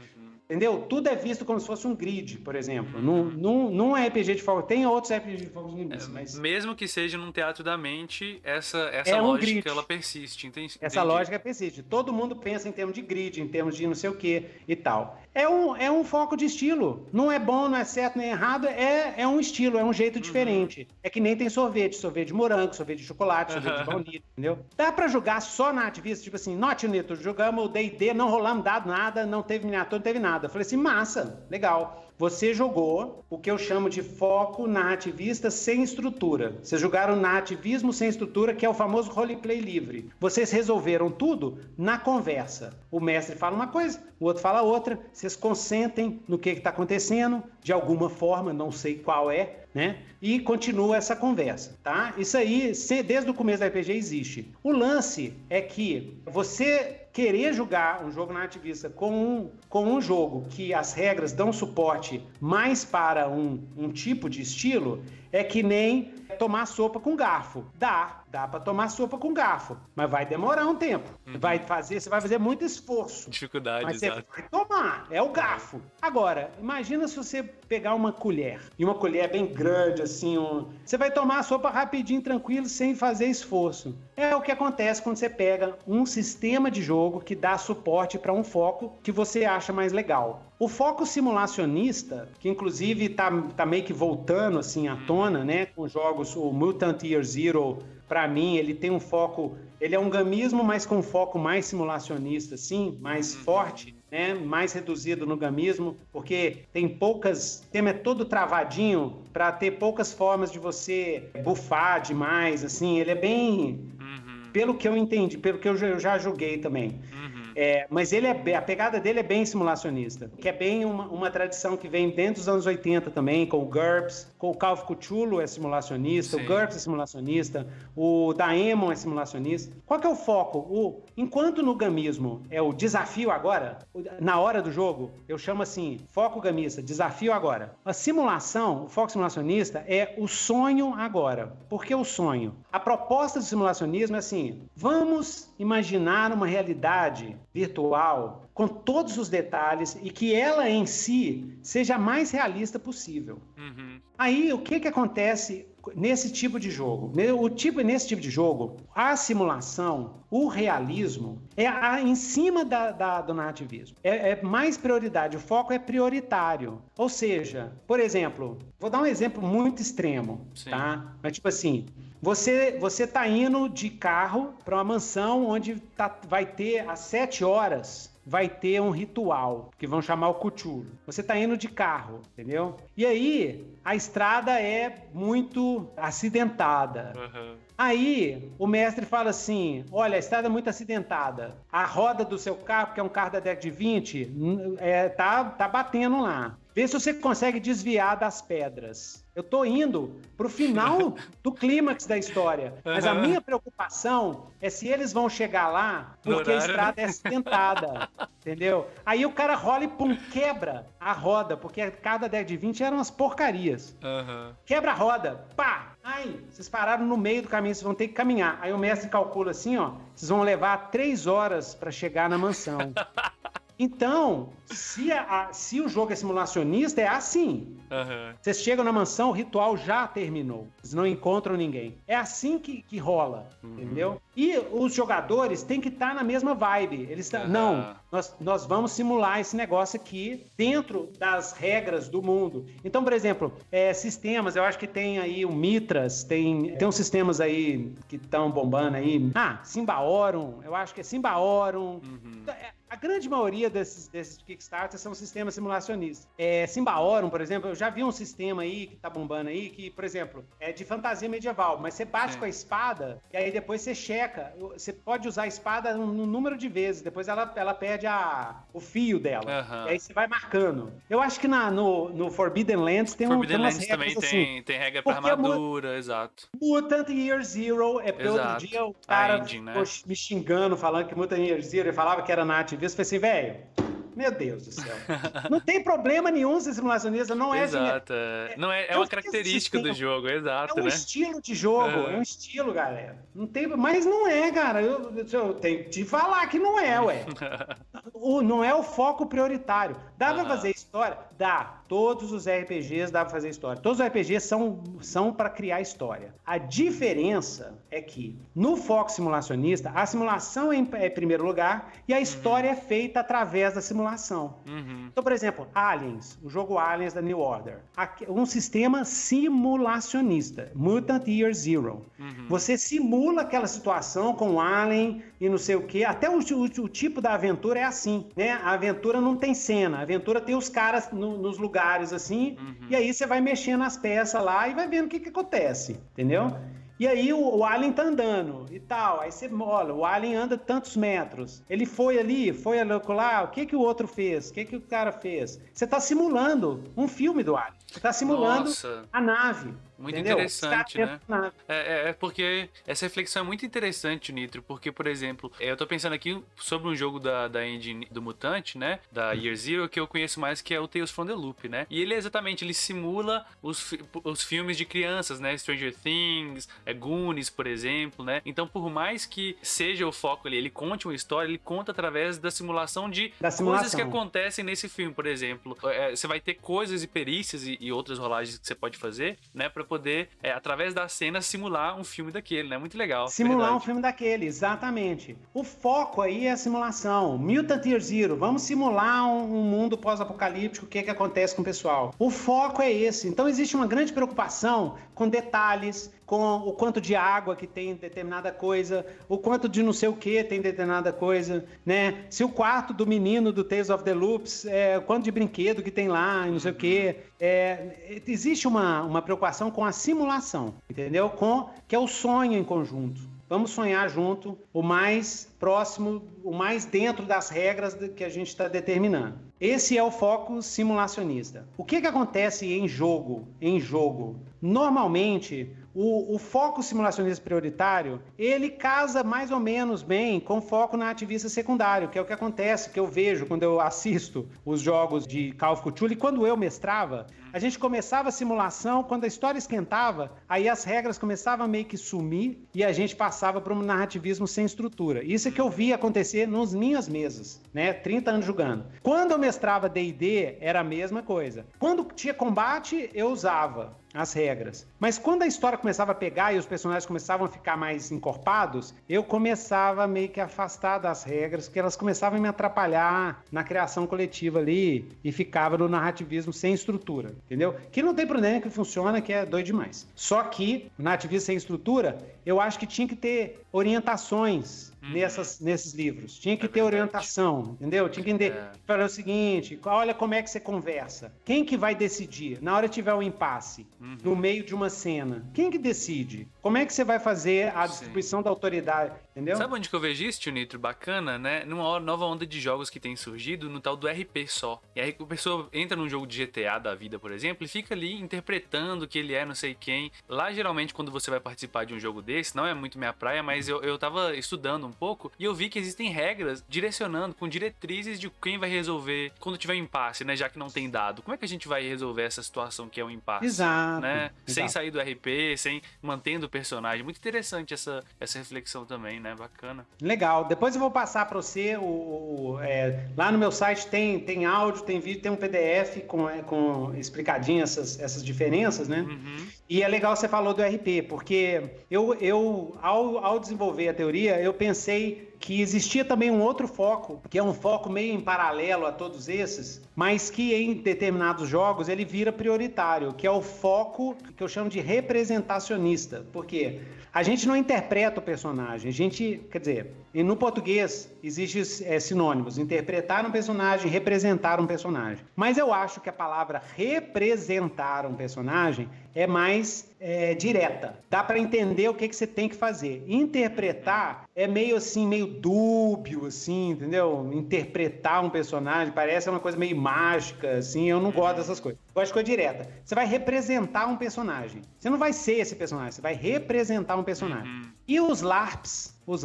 Entendeu? Tudo é visto como se fosse um grid, por exemplo. Num RPG de foco, tem outros RPG de foco limítrofe, mas... Mesmo que seja num teatro da mente, essa É um lógica, grid. ela persiste, entendi. Essa lógica persiste. Todo mundo pensa em termos de grid, em termos de não sei o que e tal. É um foco de estilo. Não é bom, não é certo nem errado. É um estilo, é um jeito diferente. É que nem tem sorvete de morango, sorvete de chocolate, sorvete de baunilha, entendeu? Dá pra jogar só na ativista, tipo assim, Note, Nito, jogamos o D&D, não rolamos dado nada, não teve miniatura, não teve nada. Eu falei assim, massa, legal. Você jogou o que eu chamo de foco narrativista sem estrutura. Vocês jogaram narrativismo sem estrutura, que é o famoso roleplay livre. Vocês resolveram tudo na conversa. O mestre fala uma coisa, o outro fala outra, vocês consentem no que está acontecendo, de alguma forma, não sei qual é, né? E continua essa conversa, tá? Isso aí, desde o começo da RPG existe. O lance é que você querer jogar um jogo narrativista com um jogo que as regras dão suporte mais para um tipo de estilo, é que nem tomar sopa com garfo. Dá para tomar sopa com garfo, mas vai demorar um tempo. Você vai fazer muito esforço. Dificuldade, mas exato. você vai tomar, é o garfo. Agora, imagina se você pegar uma colher, e uma colher bem grande, assim, você vai tomar a sopa rapidinho, tranquilo, sem fazer esforço. É o que acontece quando você pega um sistema de jogo que dá suporte para um foco que você acha mais legal. O foco simulacionista, que inclusive tá meio que voltando assim à tona, né, com jogos, o Mutant Year Zero, para mim, ele tem um foco, ele é um gamismo, mas com um foco mais simulacionista, assim, mais forte, né, mais reduzido no gamismo, porque tem poucas, o tema é todo travadinho para ter poucas formas de você bufar demais, assim, ele é bem, pelo que eu entendi, pelo que eu já joguei também. Mas a pegada dele é bem simulacionista, que é bem uma tradição que vem dentro dos anos 80 também, com o GURPS, com o Call of Cthulhu é simulacionista, Sim. O GURPS é simulacionista, o Daemon é simulacionista. Qual que é o foco? Enquanto no gamismo é o desafio agora, na hora do jogo, eu chamo assim, foco gamista, desafio agora. A simulação, o foco simulacionista é o sonho agora. Por que o sonho? A proposta do simulacionismo é assim, vamos imaginar uma realidade virtual com todos os detalhes e que ela em si seja a mais realista possível. Aí, o que acontece nesse tipo de jogo? Nesse tipo de jogo, a simulação, o realismo, é em cima do narrativismo. É mais prioridade, o foco é prioritário. Ou seja, por exemplo, vou dar um exemplo muito extremo, Sim. tá? Mas tipo assim, você tá indo de carro para uma mansão onde vai ter às 7 horas vai ter um ritual, que vão chamar o Cthulhu. Você tá indo de carro, entendeu? E aí, a estrada é muito acidentada. Aí, o mestre fala assim, olha, a estrada é muito acidentada. A roda do seu carro, que é um carro da década de 20, tá batendo lá. Vê se você consegue desviar das pedras. Eu tô indo pro final do clímax da história. Mas a minha preocupação é se eles vão chegar lá porque a estrada é acidentada. Entendeu? Aí o cara rola e pum, quebra a roda, porque cada 10 de 20 eram umas porcarias. Quebra a roda, pá! Ai, vocês pararam no meio do caminho, vocês vão ter que caminhar. Aí o mestre calcula assim, ó, vocês vão levar 3 horas para chegar na mansão. Então, se o jogo é simulacionista, é assim. Vocês chegam na mansão, o ritual já terminou. Vocês não encontram ninguém. É assim que rola, entendeu? E os jogadores têm que estar na mesma vibe. Eles não, nós vamos simular esse negócio aqui dentro das regras do mundo. Então, por exemplo, sistemas, eu acho que tem aí o Mitras, tem uns sistemas aí que estão bombando aí. Symbaorum, eu acho que é Symbaorum. A grande maioria desses Kickstarter são sistemas simulacionistas. Symbaorum, por exemplo, eu já vi um sistema aí que tá bombando aí, que, por exemplo, é de fantasia medieval, mas você bate com a espada e aí depois você checa. Você pode usar a espada um número de vezes, depois ela perde o fio dela. E aí você vai marcando. Eu acho que no Forbidden Lands tem umas regras também assim. Tem regra pra armadura, exato. Mutant Year Zero, porque outro dia o cara ficou me xingando, falando que Mutant Year Zero, ele falava que era nativista. Eu falei assim, velho, Meu Deus do céu. Não tem problema nenhum ser simulacionista, não é... Exato. Não é uma característica do jogo, exato, né? É um estilo de jogo, é um estilo, galera. Não tem, mas não é, cara. Eu tenho que te falar que não é, ué. Não é o foco prioritário. Dá pra fazer história? Dá. Todos os RPGs dá pra fazer história. Todos os RPGs são para criar história. A diferença é que no foco simulacionista, a simulação é em primeiro lugar e a história é feita através da simulação. Então, por exemplo, Aliens, o jogo Aliens da New Order, um sistema simulacionista, Mutant Year Zero. Você simula aquela situação com o alien e não sei o quê. Até o tipo da aventura é assim, né? A aventura não tem cena, a aventura tem os caras nos lugares assim, e aí você vai mexendo as peças lá e vai vendo o que acontece, entendeu? E aí o alien tá andando e tal, aí você mola, o alien anda tantos metros, ele foi ali, foi lá, o que o outro fez, o que o cara fez? Você tá simulando um filme do alien, você tá simulando a nave. Muito entendeu? interessante, né? É porque essa reflexão é muito interessante, Nitro, porque, por exemplo, eu tô pensando aqui sobre um jogo da engine do Mutante, né? Da Year Zero, que eu conheço mais, que é o Tales from the Loop, né? E ele simula os filmes de crianças, né? Stranger Things, Goonies, por exemplo, né? Então, por mais que seja o foco ali, ele conte uma história, ele conta através da simulação de coisas que acontecem nesse filme, por exemplo. Você vai ter coisas e perícias e outras rolagens que você pode fazer, né? Pra poder, através da cena, simular um filme daquele, né? Muito legal. Simular um filme daquele, exatamente. O foco aí é a simulação. Mutant Year Zero, vamos simular um mundo pós-apocalíptico, o que acontece com o pessoal. O foco é esse. Então existe uma grande preocupação com detalhes, com o quanto de água que tem em determinada coisa, o quanto de não sei o que tem em determinada coisa, né? Se o quarto do menino do Tales of the Loops, o quanto de brinquedo que tem lá, não sei o que. Existe uma preocupação com a simulação, entendeu? Que é o sonho em conjunto. Vamos sonhar junto, o mais próximo, o mais dentro das regras que a gente está determinando. Esse é o foco simulacionista. O que acontece em jogo? Normalmente, o foco simulacionista prioritário, ele casa mais ou menos bem com o foco na ativista secundário, que é o que acontece, que eu vejo quando eu assisto os jogos de Call of Cthulhu. E quando eu mestrava, a gente começava a simulação, quando a história esquentava, aí as regras começavam a meio que sumir e a gente passava para um narrativismo sem estrutura. Isso é que eu vi acontecer nas minhas mesas, né? 30 anos jogando. Quando eu mestrava D&D, era a mesma coisa. Quando tinha combate, eu usava as regras. Mas quando a história começava a pegar e os personagens começavam a ficar mais encorpados, eu começava meio que a afastar das regras, porque elas começavam a me atrapalhar na criação coletiva ali e ficava no narrativismo sem estrutura, entendeu? Que não tem problema, que funciona, que é doido demais. Só que o narrativismo sem estrutura, eu acho que tinha que ter orientações nesses livros. Tinha que ter orientação, entendeu? Tinha que entender. Para o seguinte, olha como é que você conversa. Quem que vai decidir? Na hora que tiver um impasse, no meio de uma cena, quem que decide? Como é que você vai fazer a distribuição da autoridade, entendeu? Sabe onde que eu vejo isso, tio Nitro? Bacana, né? Numa nova onda de jogos que tem surgido, no tal do RP só. E aí a pessoa entra num jogo de GTA da vida, por exemplo, e fica ali interpretando que ele é não sei quem. Lá, geralmente, quando você vai participar de um jogo desse, não é muito minha praia, mas eu tava estudando um pouco e eu vi que existem regras direcionando, com diretrizes de quem vai resolver quando tiver um impasse, né? Já que não tem dado. Como é que a gente vai resolver essa situação que é um impasse? Exato. Né? Sem sair do RP, sem mantendo o personagem. Muito interessante essa reflexão também, né? Bacana. Legal. Depois eu vou passar para você lá no meu site tem áudio, tem vídeo, tem um PDF com explicadinho essas diferenças, né? E é legal você falou do RP, porque eu ao desenvolver a teoria, eu pensei que existia também um outro foco, que é um foco meio em paralelo a todos esses, mas que em determinados jogos ele vira prioritário, que é o foco que eu chamo de representacionista. Por quê? A gente não interpreta o personagem, quer dizer, no português existem sinônimos, interpretar um personagem, representar um personagem. Mas eu acho que a palavra representar um personagem é mais direta. Dá para entender o que você tem que fazer. Interpretar é meio assim, meio dúbio, assim, entendeu? Interpretar um personagem parece uma coisa meio mágica, assim, eu não gosto dessas coisas. Eu gosto de coisa direta. Você vai representar um personagem. Você não vai ser esse personagem, você vai representar um personagem. E os LARPs, os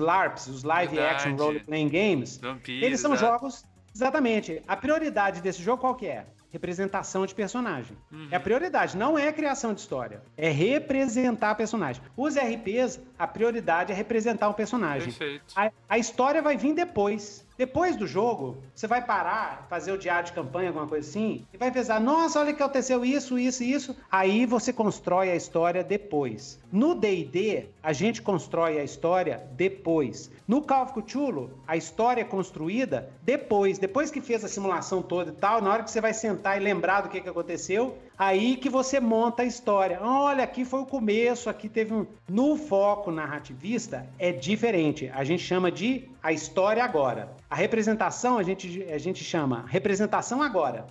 Live Action Role Playing Games, eles são jogos Exatamente. A prioridade desse jogo qual que é? Representação de personagem. É a prioridade, não é a criação de história. É representar personagem. Os RPs, a prioridade é representar um personagem. Perfeito. A história vai vir depois. Depois do jogo, você vai parar, fazer o diário de campanha, alguma coisa assim, e vai pensar, nossa, olha que aconteceu isso, isso e isso. Aí você constrói a história depois. No D&D, a gente constrói a história depois. No Call of Cthulhu, a história é construída depois. Depois que fez a simulação toda e tal, na hora que você vai sentar e lembrar do que aconteceu, aí que você monta a história. Olha, aqui foi o começo, aqui teve um... No foco narrativista, é diferente. A gente chama de a história agora. A representação, a gente chama representação agora.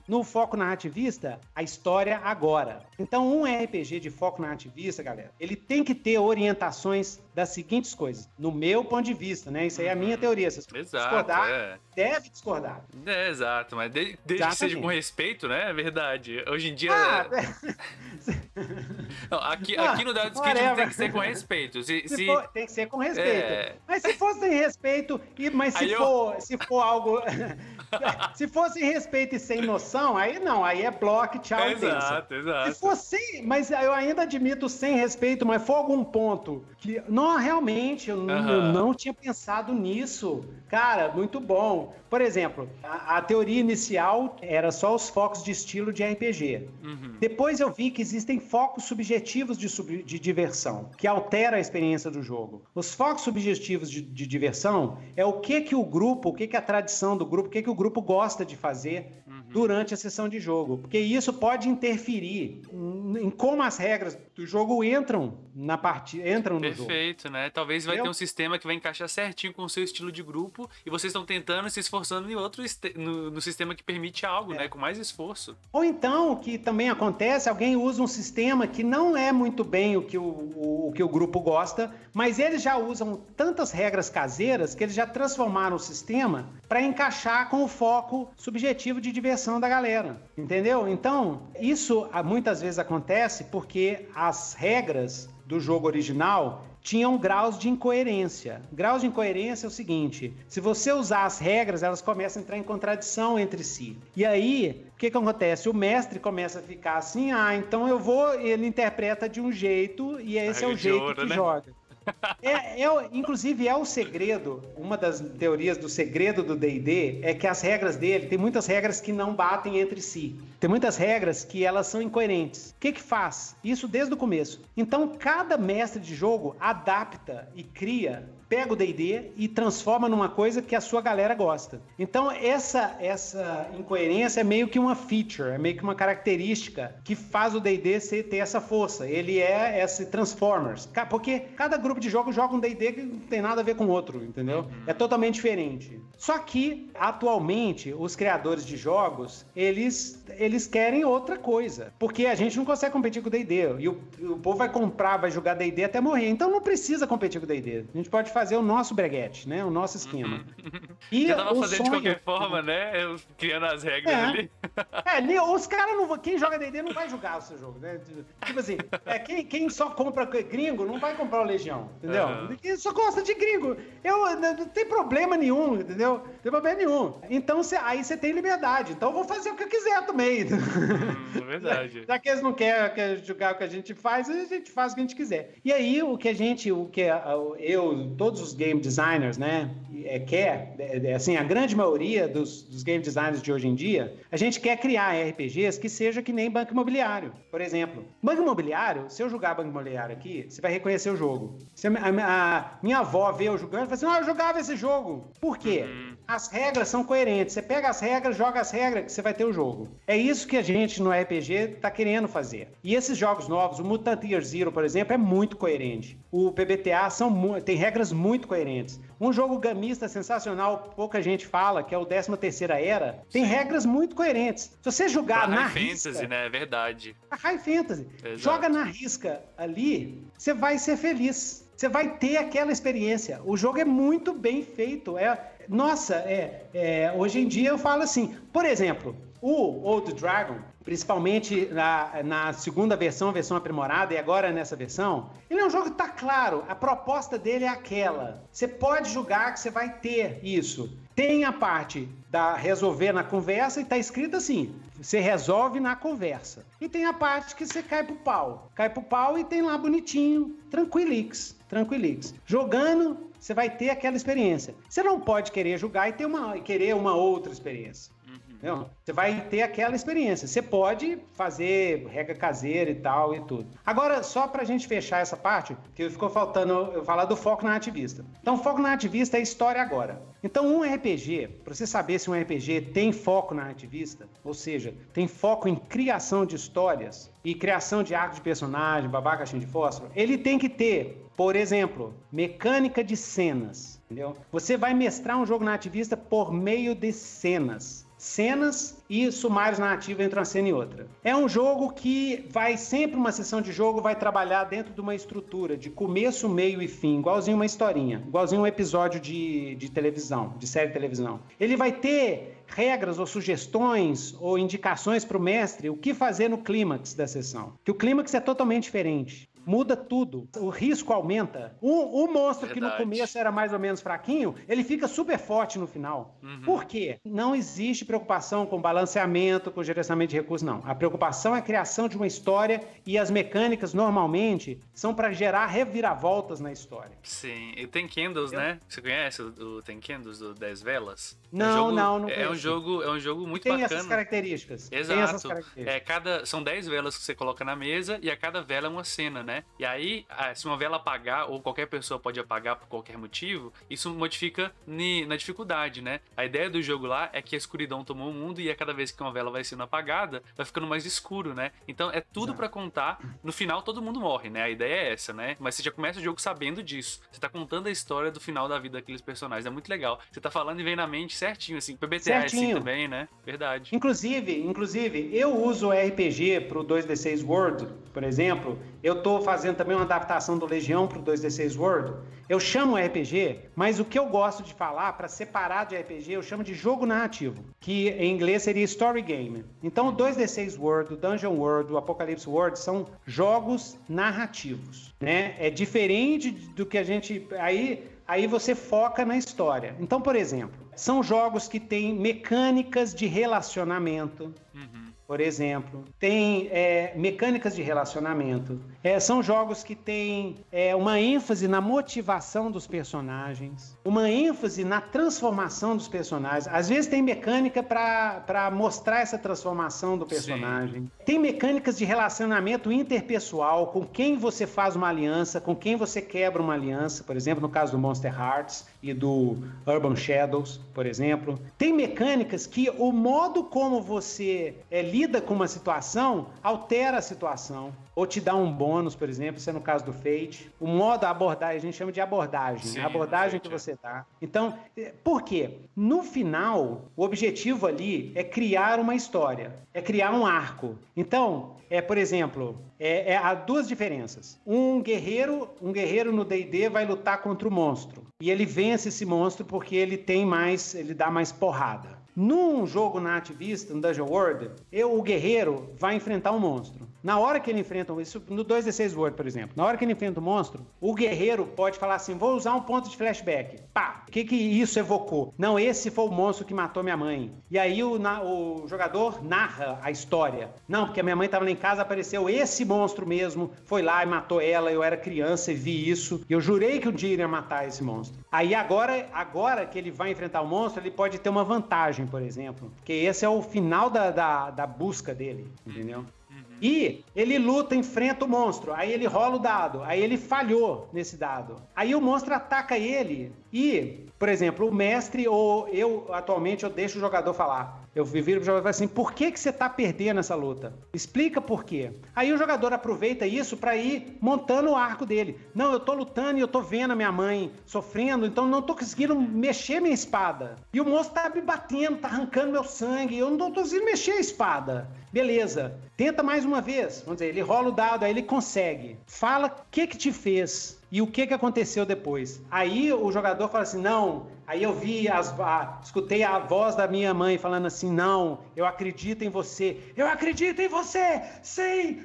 No foco narrativista, a história agora. Então, um RPG de foco narrativista, galera, ele tem que ter orientações das seguintes coisas. No meu ponto de vista, né? Isso aí é a minha teoria. Se você discordar, deve discordar. É, exato, mas desde que seja com respeito, né? É verdade. Hoje em dia... Não, aqui no Dados Críticos tem que ser com respeito. Tem que ser com respeito. Mas se for sem respeito, se for algo... se for sem respeito e sem noção, aí não, aí é bloco, tchau. Exato. Se for sem, mas eu ainda admito sem respeito, mas for algum ponto que, não, realmente, eu não tinha pensado nisso. Cara, muito bom. Por exemplo, a teoria inicial era só os focos de estilo de RPG. Depois eu vi que existem focos subjetivos de diversão, que alteram a experiência do jogo. Os focos subjetivos de diversão é o que o grupo, o que a tradição do grupo, o que o grupo gosta de fazer durante a sessão de jogo. Porque isso pode interferir em como as regras do jogo entram no jogo. Perfeito, né? Talvez vai ter um sistema que vai encaixar certinho com o seu estilo de grupo e vocês estão tentando e se esforçando em outro no sistema que permite algo, né? Com mais esforço. Ou então, o que também acontece, alguém usa um sistema que não é muito bem o que o grupo gosta, mas eles já usam tantas regras caseiras que eles já transformaram o sistema para encaixar com o foco subjetivo de diversão da galera, entendeu? Então, isso muitas vezes acontece porque as regras do jogo original tinham graus de incoerência. Graus de incoerência é o seguinte, se você usar as regras, elas começam a entrar em contradição entre si. E aí, o que acontece? O mestre começa a ficar assim, então ele interpreta de um jeito e esse é o jeito que joga. Inclusive é o segredo, uma das teorias do segredo do D&D é que as regras dele, tem muitas regras que não batem entre si. Tem muitas regras que elas são incoerentes. O que faz? Isso desde o começo. Então cada mestre de jogo adapta e cria, pega o D&D e transforma numa coisa que a sua galera gosta. Então essa incoerência é meio que uma feature, é meio que uma característica que faz o D&D ter essa força. Ele é esse Transformers. Porque cada grupo de jogo joga um D&D que não tem nada a ver com o outro, entendeu? É totalmente diferente. Só que, atualmente, os criadores de jogos, eles querem outra coisa. Porque a gente não consegue competir com o D&D. E o povo vai comprar, vai jogar D&D até morrer. Então não precisa competir com o D&D. A gente pode fazer o nosso breguete, né? O nosso esquema. E já tava fazendo de qualquer forma, né? Eu criando as regras ali. Os caras não... Quem joga D&D não vai jogar o seu jogo, né? Tipo assim, quem só compra gringo não vai comprar o Legião, entendeu? Quem só gosta de gringo. Não tem problema nenhum, entendeu? Não tem problema nenhum. Então, aí você tem liberdade. Então eu vou fazer o que eu quiser também. É verdade. Já que eles não querem jogar o que a gente faz o que a gente quiser. E aí, todos os game designers, né, assim, a grande maioria dos game designers de hoje em dia, a gente quer criar RPGs que seja que nem Banco Imobiliário, por exemplo. Banco Imobiliário, se eu jogar Banco Imobiliário aqui, você vai reconhecer o jogo. Se a minha avó vê eu jogando, fala assim, eu jogava esse jogo. Por quê? As regras são coerentes. Você pega as regras, joga as regras, que você vai ter o jogo. É isso que a gente no RPG tá querendo fazer. E esses jogos novos, o Mutant Year Zero, por exemplo, é muito coerente. O PBTA tem regras muito coerentes. Um jogo gamista sensacional, pouca gente fala, que é o 13ª Era, tem regras muito coerentes. Se você jogar na risca... Fantasy, né? É verdade. A High Fantasy. Exato. Joga na risca ali, você vai ser feliz. Você vai ter aquela experiência. O jogo é muito bem feito. Hoje em dia eu falo assim, por exemplo, O Old Dragon, principalmente na segunda versão, a versão aprimorada, e agora nessa versão, ele é um jogo que tá claro, a proposta dele é aquela. Você pode jogar que você vai ter isso. Tem a parte da resolver na conversa e tá escrito assim, você resolve na conversa. E tem a parte que você cai pro pau. Cai pro pau e tem lá bonitinho, tranquilix. Jogando, você vai ter aquela experiência. Você não pode querer jogar e querer uma outra experiência. Entendeu? Você vai ter aquela experiência. Você pode fazer regra caseira e tal e tudo. Agora, só pra gente fechar essa parte, que ficou faltando eu falar do foco narrativista. Então, foco narrativista é história agora. Então, um RPG, pra você saber se um RPG tem foco narrativista, ou seja, tem foco em criação de histórias e criação de arco de personagem, babá, caixinha de fósforo, ele tem que ter, por exemplo, mecânica de cenas. Entendeu? Você vai mestrar um jogo narrativista por meio de cenas e sumários narrativos entre uma cena e outra. É um jogo que sempre uma sessão de jogo vai trabalhar dentro de uma estrutura de começo, meio e fim, igualzinho uma historinha, igualzinho um episódio de televisão, de série de televisão. Ele vai ter regras ou sugestões ou indicações para o mestre o que fazer no clímax da sessão, que o clímax é totalmente diferente. Muda tudo, o risco aumenta. O monstro que no começo era mais ou menos fraquinho, ele fica super forte no final. Por quê? Não existe preocupação com balanceamento, com gerenciamento de recursos, não. A preocupação é a criação de uma história e as mecânicas, normalmente, são para gerar reviravoltas na história. Sim, e tem Candles, né? Você conhece o Tem Candles, do 10 Velas? Não conheço. É um jogo muito bacana. Tem essas características. Exato. São 10 velas que você coloca na mesa e a cada vela é uma cena, né? E aí, se uma vela apagar, ou qualquer pessoa pode apagar por qualquer motivo, isso modifica na dificuldade, né? A ideia do jogo lá é que a escuridão tomou o mundo e a cada vez que uma vela vai sendo apagada, vai ficando mais escuro, né? Então é tudo pra contar. No final todo mundo morre, né? A ideia é essa, né? Mas você já começa o jogo sabendo disso. Você tá contando a história do final da vida daqueles personagens. É muito legal. Você tá falando e vem na mente certinho, assim. PBTA é assim também, né? Verdade. Inclusive, eu uso RPG pro 2D6 World, por exemplo. Eu tô fazendo também uma adaptação do Legião pro 2D6 World. Eu chamo RPG, mas o que eu gosto de falar, para separar de RPG, eu chamo de jogo narrativo, que em inglês seria Story Game. Então o 2D6 World, o Dungeon World, o Apocalypse World são jogos narrativos, né? É diferente do que a gente... Aí você foca na história. Então, por exemplo, são jogos que têm mecânicas de relacionamento. Por exemplo, tem mecânicas de relacionamento. São jogos que têm uma ênfase na motivação dos personagens, uma ênfase na transformação dos personagens. Às vezes tem mecânica para mostrar essa transformação do personagem. Sim. Tem mecânicas de relacionamento interpessoal, com quem você faz uma aliança, com quem você quebra uma aliança, por exemplo, no caso do Monster Hearts e do Urban Shadows, por exemplo. Tem mecânicas que o modo como você lida com uma situação altera a situação. Ou te dá um bônus, por exemplo, isso é no caso do Fate. O modo abordagem, a gente chama de abordagem. Sim, a abordagem que você dá. Então, por quê? No final, o objetivo ali é criar uma história. É criar um arco. Então, por exemplo, há duas diferenças. Um guerreiro no D&D vai lutar contra o monstro. E ele vence esse monstro porque ele dá mais porrada. Num jogo narrativista, no Dungeon World, o guerreiro vai enfrentar um monstro. Na hora que ele enfrenta isso, no 2D6 World, por exemplo, na hora que ele enfrenta o monstro, o guerreiro pode falar assim, vou usar um ponto de flashback. Pá! O que isso evocou? Não, esse foi o monstro que matou minha mãe. E aí o jogador narra a história. Não, porque a minha mãe estava lá em casa, apareceu esse monstro mesmo, foi lá e matou ela, eu era criança e vi isso, e eu jurei que um dia iria matar esse monstro. Aí agora que ele vai enfrentar o monstro, ele pode ter uma vantagem, por exemplo, porque esse é o final da busca dele, entendeu? E ele luta, enfrenta o monstro, aí ele rola o dado, aí ele falhou nesse dado. Aí o monstro ataca ele e, por exemplo, o mestre ou atualmente eu deixo o jogador falar. Eu viro pro jogador e falo assim, por que você tá perdendo essa luta? Explica por quê. Aí o jogador aproveita isso pra ir montando o arco dele. Não, eu tô lutando e eu tô vendo a minha mãe sofrendo, então não tô conseguindo mexer minha espada. E o monstro tá me batendo, tá arrancando meu sangue, eu não tô conseguindo mexer a espada. Beleza, tenta mais uma vez. Vamos dizer, ele rola o dado, aí ele consegue. Fala o que te fez e o que aconteceu depois. Aí o jogador fala assim, não, Aí eu vi, escutei a voz da minha mãe falando assim, não, eu acredito em você, sim,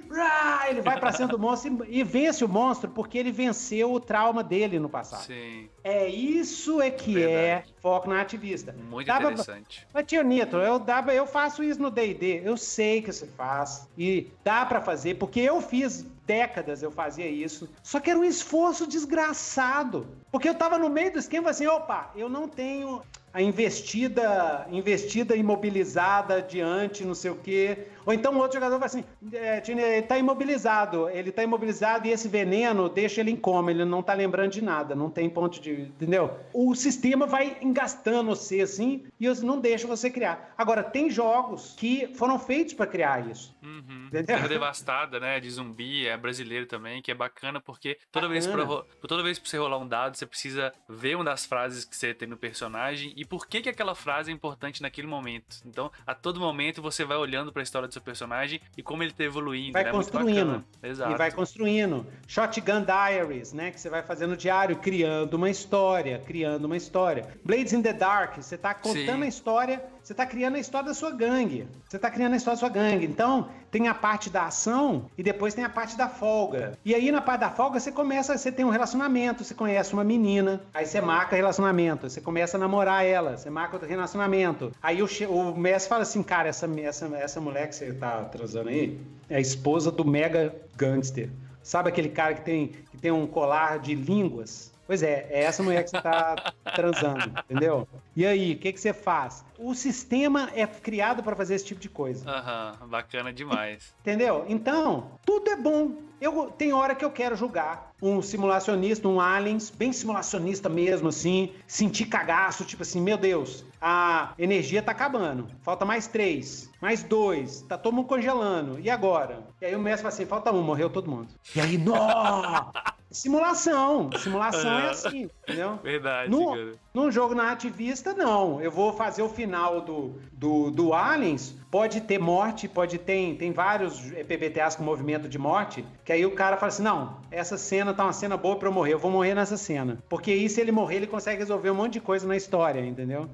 ele vai pra cima do monstro e vence o monstro porque ele venceu o trauma dele no passado. Sim. Isso que Verdade. é foco na ativista. Muito interessante. Mas, tio Nitro, eu faço isso no D&D, eu sei que você faz e dá pra fazer, porque eu fiz décadas, eu fazia isso, só que era um esforço desgraçado, porque eu tava no meio do esquema assim, opa, eu não tenho a investida imobilizada adiante, não sei o quê. Ou então o outro jogador vai assim, ele tá imobilizado e esse veneno deixa ele em coma, ele não tá lembrando de nada, não tem ponto de... Entendeu? O sistema vai engastando você assim e não deixa você criar. Agora, tem jogos que foram feitos para criar isso. Entendeu? Terra Devastada, né, de zumbi, é brasileiro também, que é bacana porque toda vez pra você rolar um dado, você precisa ver uma das frases que você tem no personagem e por que aquela frase é importante naquele momento. Então, a todo momento você vai olhando pra história do seu personagem e como ele tá evoluindo, vai né? construindo. Exato. E vai construindo. Shotgun Diaries, né, que você vai fazendo diário, criando uma história. Blades in the Dark, você tá contando a história, você tá criando a história da sua gangue. Então, tem a parte da ação e depois tem a parte da folga. E aí, na parte da folga, você tem um relacionamento, você conhece uma menina, aí você marca relacionamento, você começa a namorar ela, você marca outro relacionamento. Aí o mestre fala assim, cara, essa mulher que você tá transando aí é a esposa do mega gangster. Sabe aquele cara que tem um colar de línguas? Pois é essa mulher que você tá transando, entendeu? E aí, o que você faz? O sistema é criado para fazer esse tipo de coisa. Bacana demais. Entendeu? Então, tudo é bom. Tem hora que eu quero jogar um simulacionista, um Aliens, bem simulacionista mesmo, assim, sentir cagaço, tipo assim, meu Deus, a energia tá acabando, falta mais 3, mais 2, tá todo mundo congelando, e agora? E aí o mestre fala assim, falta 1, morreu todo mundo. E aí, nó! Simulação é assim, entendeu? Verdade, cara. Num jogo narrativista, não. Eu vou fazer o final do Aliens, pode ter morte, tem vários PBTAs com movimento de morte, que aí o cara fala assim, não, essa cena tá uma cena boa pra eu morrer, eu vou morrer nessa cena. Porque aí, se ele morrer, ele consegue resolver um monte de coisa na história, entendeu?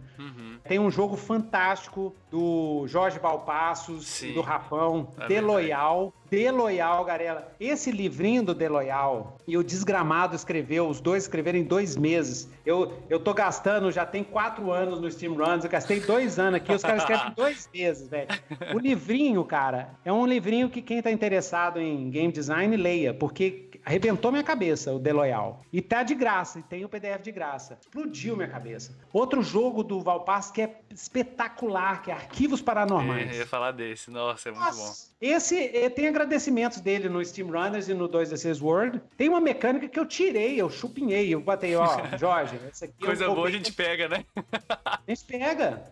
Tem um jogo fantástico do Jorge Valpassos e do Rafão, Deloyal, galera. Esse livrinho do Deloyal e o Desgramado escreveu, os dois escreveram em 2 meses. Eu tô gastando, já tem 4 anos no Steam Runs, eu gastei 2 anos aqui, os caras escrevem em 2 meses, velho. O livrinho, cara, é um livrinho que quem tá interessado em game design, leia, porque arrebentou minha cabeça, o Deloyal. E tá de graça, e tem o PDF de graça. Explodiu minha cabeça. Outro jogo do Valpass que é espetacular, que é Arquivos Paranormais. Eu ia falar desse, nossa, é muito bom. Esse, tem agradecimentos dele no Steam Runners e no 2D6 World. Tem uma mecânica que eu tirei, eu chupinhei, eu botei, Jorge, essa aqui... Coisa boa a gente pega, né? A gente pega.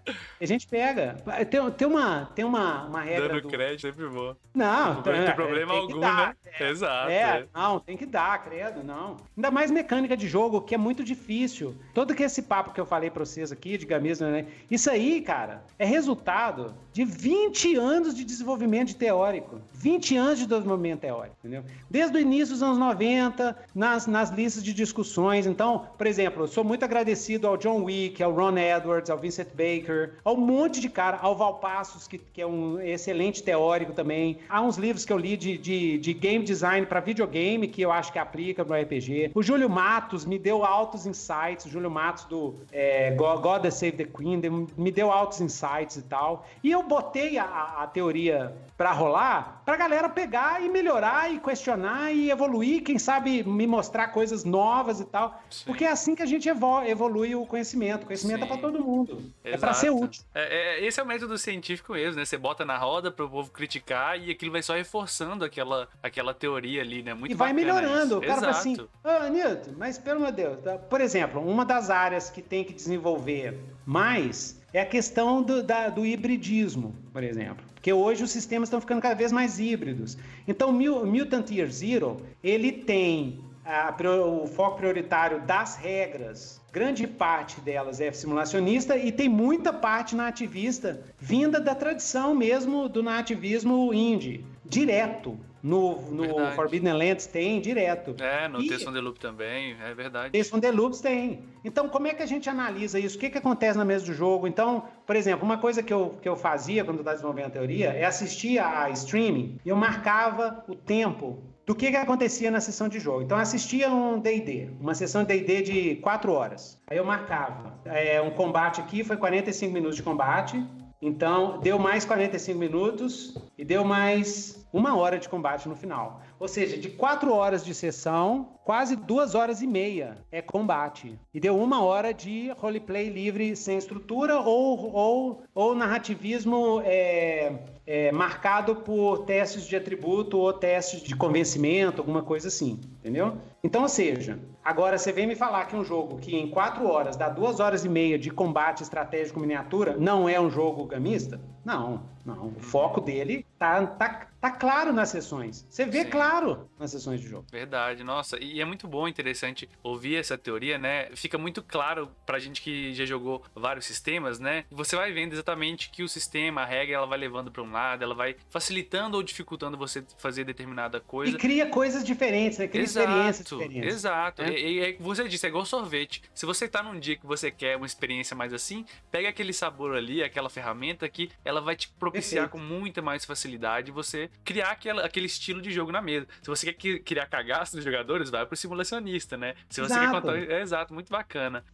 Tem uma regra dando crédito, sempre bom. Não, não tem problema algum, né? Exato. Não, tem que dar, credo, não. Ainda mais mecânica de jogo, que é muito difícil. Todo que esse papo que eu falei pra vocês aqui, de gamismo, né? Isso aí, cara, é resultado de 20 anos de desenvolvimento teórico. 20 anos de desenvolvimento teórico, entendeu? Desde o início dos anos 90, nas listas de discussões. Então, por exemplo, eu sou muito agradecido ao John Wick, ao Ron Edwards, ao Vincent Baker, ao monte de cara, ao Valpassos, que é um excelente teórico também. Há uns livros que eu li de game design para videogame, que eu acho que aplica para RPG. O Júlio Matos me deu altos insights, o Júlio Matos do God Save the Queen, me deu altos insights e tal. E eu botei a teoria pra rolar, pra galera pegar e melhorar e questionar e evoluir, quem sabe me mostrar coisas novas e tal. Sim. Porque é assim que a gente evolui o conhecimento. O conhecimento é pra todo mundo. Exato. É pra ser útil. Esse é o método científico mesmo, né? Você bota na roda pro povo criticar e aquilo vai só reforçando aquela teoria ali, né? Muito bacana. E vai melhorando. Isso. O cara fala assim, Nilton, mas pelo meu Deus. Por exemplo, uma das áreas que tem que desenvolver mais é a questão do hibridismo, por exemplo. Porque hoje os sistemas estão ficando cada vez mais híbridos. Então, Mutant Year Zero, ele tem o foco prioritário das regras. Grande parte delas é simulacionista e tem muita parte nativista vinda da tradição mesmo do nativismo indie. Direto. No Verdade. Forbidden Lands tem direto. No Tales from the Loop também, é verdade. Tales from the Loops tem. Então, como é que a gente analisa isso? O que acontece na mesa do jogo? Então, por exemplo, uma coisa que eu fazia quando eu estava desenvolvendo a teoria é assistir a streaming e eu marcava o tempo do que acontecia na sessão de jogo. Então, eu assistia um D&D, uma sessão de D&D de 4 horas. Aí eu marcava. Um combate aqui foi 45 minutos de combate. Então, deu mais 45 minutos e deu mais 1 hora de combate no final. Ou seja, de 4 horas de sessão, quase 2 horas e meia é combate. E deu 1 hora de roleplay livre sem estrutura ou narrativismo marcado por testes de atributo ou testes de convencimento, alguma coisa assim, entendeu? Então, ou seja, agora você vem me falar que um jogo que em 4 horas dá 2 horas e meia de combate estratégico miniatura não é um jogo gamista? Não. O foco dele tá claro nas sessões. Você vê claro nas sessões de jogo. Verdade, nossa. E é muito bom, interessante ouvir essa teoria, né? Fica muito claro pra gente que já jogou vários sistemas, né? E você vai vendo exatamente que o sistema, a regra, ela vai levando pra um lado, ela vai facilitando ou dificultando você fazer determinada coisa. E cria coisas diferentes, né? Cria experiências diferentes. Exato. E você disse, é igual sorvete. Se você tá num dia que você quer uma experiência mais assim, pega aquele sabor ali, aquela ferramenta que ela vai te propiciar com muita mais facilidade você criar aquele estilo de jogo na mesa. Se você quer criar cagaço dos jogadores, vai pro simulacionista, né? Se você quer contar... exato, muito bacana.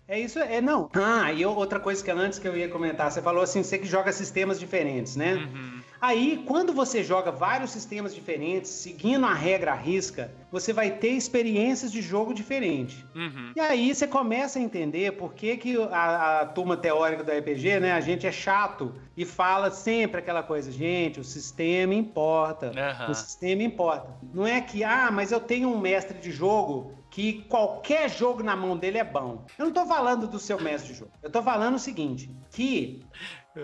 É isso, não. E outra coisa que antes que eu ia comentar, você falou assim, você que joga sistemas diferentes, né? Uhum. Aí, quando você joga vários sistemas diferentes, seguindo a regra à risca, você vai ter experiências de jogo diferentes. Uhum. E aí você começa a entender por que a turma teórica do RPG, né? A gente é chato e fala sempre aquela coisa, gente, o sistema importa. Uhum. O sistema importa. Não é que, mas eu tenho um mestre de jogo que qualquer jogo na mão dele é bom. Eu não tô falando do seu mestre de jogo. Eu tô falando o seguinte, que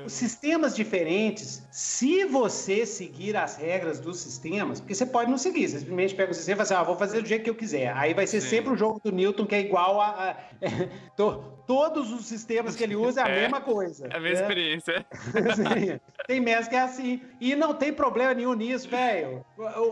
os sistemas diferentes, se você seguir as regras dos sistemas, porque você pode não seguir, você simplesmente pega o sistema e fala assim, vou fazer do jeito que eu quiser. Aí vai ser sempre o jogo do Newton, que é igual todos os sistemas que ele usa é a mesma coisa. É a mesma experiência. Tem mestre que é assim. E não tem problema nenhum nisso, velho.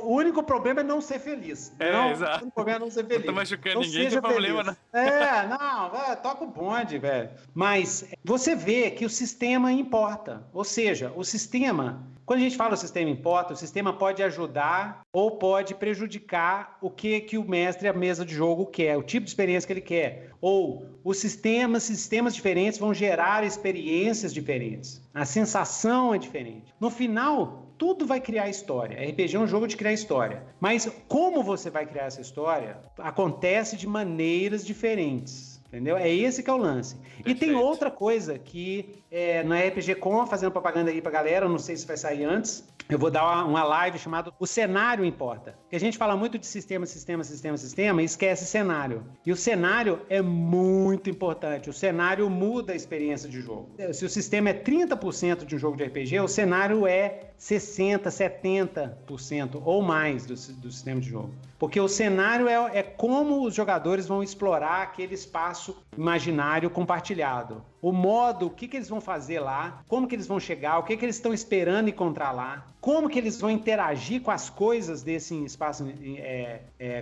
O único problema é não ser feliz. Exato. O único problema é não ser feliz. Não tá machucando ninguém, não tem problema, não. Toca o bonde, velho. Mas você vê que o sistema importa. Ou seja, o sistema... Quando a gente fala o sistema importa, o sistema pode ajudar ou pode prejudicar o que o mestre, a mesa de jogo quer, o tipo de experiência que ele quer. Ou os sistemas diferentes vão gerar experiências diferentes. A sensação é diferente. No final, tudo vai criar história. RPG é um jogo de criar história. Mas como você vai criar essa história, acontece de maneiras diferentes. Entendeu? É esse que é o lance. Perfeito. E tem outra coisa que no RPG Com, fazendo propaganda aí pra galera, não sei se vai sair antes, eu vou dar uma live chamada O Cenário Importa. Porque a gente fala muito de sistema e esquece cenário. E o cenário é muito importante. O cenário muda a experiência de jogo. Se o sistema é 30% de um jogo de RPG, o cenário é 60%, 70% ou mais do sistema de jogo. Porque o cenário é como os jogadores vão explorar aquele espaço imaginário compartilhado. O modo, o que eles vão fazer lá, como que eles vão chegar, o que eles estão esperando encontrar lá, como que eles vão interagir com as coisas desse espaço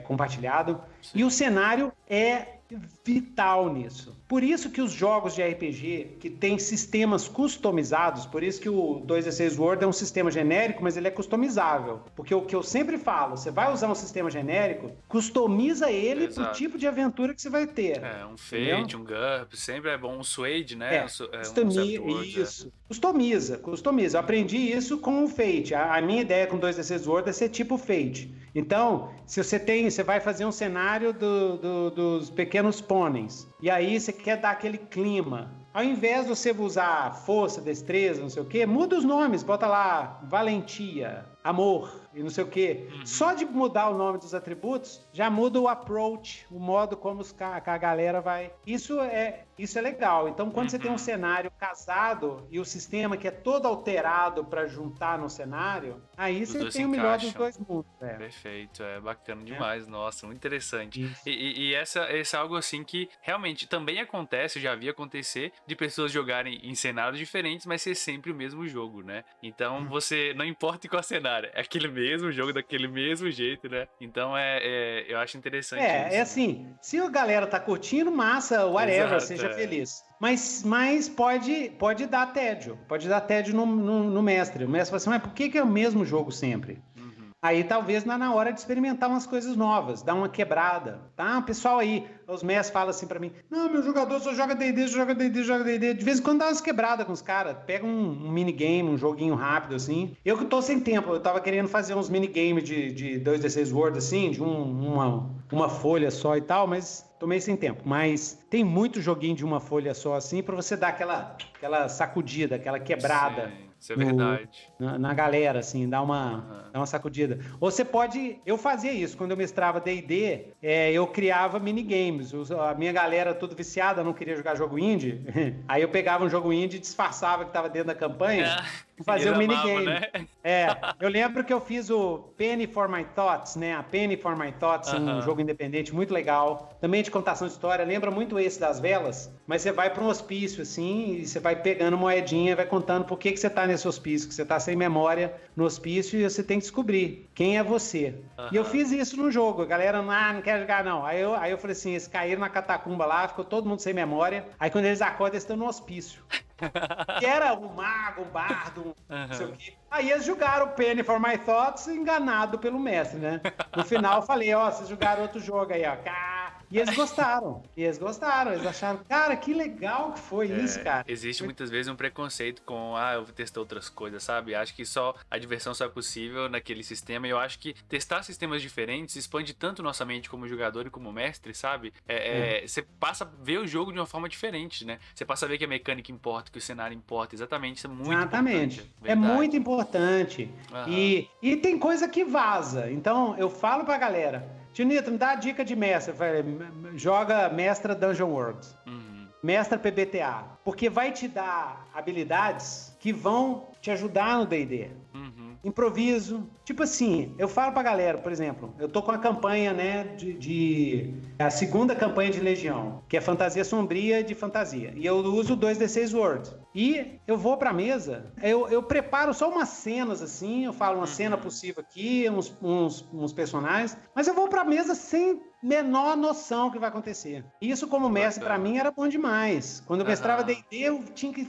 compartilhado. Sim. E o cenário é vital nisso. Por isso que os jogos de RPG que têm sistemas customizados, por isso que o 2D6 World é um sistema genérico, mas ele é customizável. Porque o que eu sempre falo, você vai usar um sistema genérico, customiza ele pro tipo de aventura que você vai ter. Um Fate, um GURP, sempre é bom. Um Suede, né? Isso. Customiza. Eu aprendi isso com o Fate. A minha ideia com 2D6 World é ser tipo Fate. Então, se você vai fazer um cenário dos pequenos pôneis, e aí você quer dar aquele clima. Ao invés de você usar força, destreza, não sei o quê, muda os nomes, bota lá valentia, amor e não sei o quê. Uhum. Só de mudar o nome dos atributos, já muda o approach, o modo como a galera vai... Isso é legal. Então, quando você tem um cenário casado e o sistema que é todo alterado para juntar no cenário, aí você tem o melhor dos dois mundos. Perfeito, é bacana demais. Nossa, muito interessante. E esse é algo assim que realmente também acontece, eu já vi acontecer, de pessoas jogarem em cenários diferentes, mas ser sempre o mesmo jogo, né? Então, você, não importa qual cenário cenário. É aquele mesmo jogo, daquele mesmo jeito, né? Então eu acho interessante isso. É assim, se a galera tá curtindo, massa, whatever, Exato, seja feliz. Mas pode dar tédio. Pode dar tédio no mestre. O mestre fala assim, mas por que é o mesmo jogo sempre? Aí talvez na hora de experimentar umas coisas novas, dar uma quebrada, tá? O pessoal aí, os mestres falam assim pra mim, não, meu jogador só joga D&D, joga D&D, joga D&D. De vez em quando dá umas quebradas com os caras, pega um minigame, um joguinho rápido assim. Eu que tô sem tempo, eu tava querendo fazer uns minigames de 2D6 Word assim, de uma folha só e tal, mas tomei sem tempo. Mas tem muito joguinho de uma folha só assim pra você dar aquela sacudida, aquela quebrada. Sim, isso é verdade. Na galera, assim, dar uma sacudida. Ou você pode... Eu fazia isso. Quando eu mestrava D&D, eu criava minigames. A minha galera toda viciada não queria jogar jogo indie. Aí eu pegava um jogo indie, disfarçava que tava dentro da campanha e fazia um minigame. Né? Eu lembro que eu fiz o Penny for My Thoughts, né? A Penny for My Thoughts, um jogo independente muito legal. Também de contação de história. Lembra muito esse das velas, mas você vai para um hospício, assim, e você vai pegando moedinha e vai contando por que você tá nesse hospício, que você tá sem memória no hospício e você tem que descobrir quem é você. E eu fiz isso no jogo. A galera, não quer jogar, não. Aí eu falei assim, eles caíram na catacumba lá, ficou todo mundo sem memória. Aí quando eles acordam, eles estão no hospício. Que era um mago, um bardo, não sei o quê. Aí eles jogaram Penny for My Thoughts enganado pelo mestre, né? No final eu falei, vocês jogaram outro jogo aí, ó. E eles gostaram. Eles acharam, cara, que legal que foi isso, cara. Existe muitas vezes um preconceito com, eu vou testar outras coisas, sabe? Acho que a diversão só é possível naquele sistema. E eu acho que testar sistemas diferentes expande tanto nossa mente como jogador e como mestre, sabe? Você passa a ver o jogo de uma forma diferente, né? Você passa a ver que a mecânica importa, que o cenário importa. Exatamente, isso é muito importante. É muito importante. E tem coisa que vaza. Então, eu falo pra galera, Tio Nitro, me dá a dica de mestre. Joga Mestra Dungeon World. Mestra PBTA. Porque vai te dar habilidades que vão te ajudar no D&D. Improviso. Tipo assim, eu falo pra galera, por exemplo, eu tô com a campanha, né, a segunda campanha de Legião, que é fantasia sombria de fantasia. E eu uso 2D6 Word. E eu vou pra mesa, eu preparo só umas cenas assim, eu falo uma cena possível aqui, uns personagens, mas eu vou pra mesa sem menor noção que vai acontecer. Isso como mestre pra mim era bom demais. Quando eu mestrava D&D,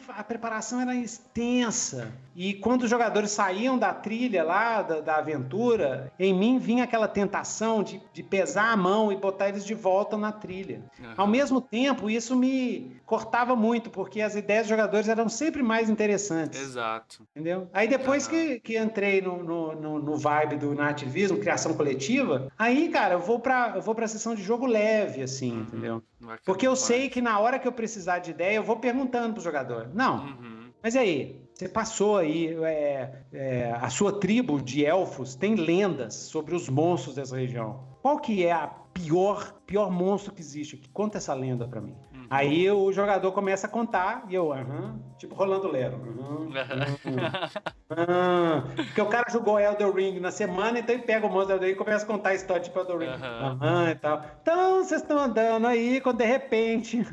a preparação era extensa. E quando os jogadores saíam da trilha lá, da aventura, em mim vinha aquela tentação de pesar a mão e botar eles de volta na trilha. Ao mesmo tempo, isso me cortava muito, porque as ideias dos jogadores eram sempre mais interessantes. Exato. Entendeu? Aí depois que entrei no vibe do narrativismo, criação coletiva, aí, cara, eu vou pra sessão de jogo leve, assim, entendeu? Porque eu sei que na hora que eu precisar de ideia, eu vou perguntando pro jogador. Não, mas e aí? Você passou aí, a sua tribo de elfos tem lendas sobre os monstros dessa região. Qual que é a pior monstro que existe aqui? Conta essa lenda pra mim. Aí o jogador começa a contar e eu, tipo Rolando Lero. Porque o cara jogou Elden Ring na semana, então ele pega o monstro do Elden Ring e começa a contar a história tipo Elden Ring. E tal. Então, vocês estão andando aí, quando de repente...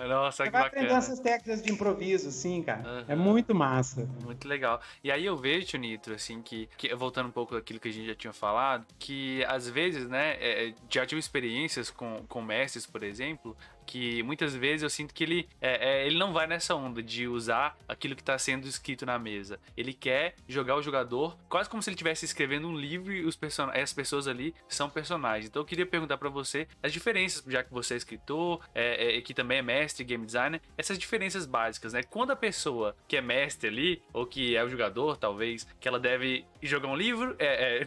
Nossa, você que vai bacana. aprender essas técnicas de improviso, assim, cara. É muito massa. Muito legal. E aí eu vejo, Nitro, assim, que voltando um pouco daquilo que a gente já tinha falado, que às vezes, né, já tive experiências com mestres, por exemplo, que muitas vezes eu sinto que ele não vai nessa onda de usar aquilo que está sendo escrito na mesa. Ele quer jogar o jogador quase como se ele estivesse escrevendo um livro e as pessoas ali são personagens. Então eu queria perguntar para você as diferenças, já que você é escritor, que também é mestre, game designer, essas diferenças básicas, né? Quando a pessoa que é mestre ali, ou que é o jogador, talvez, que ela deve jogar um livro,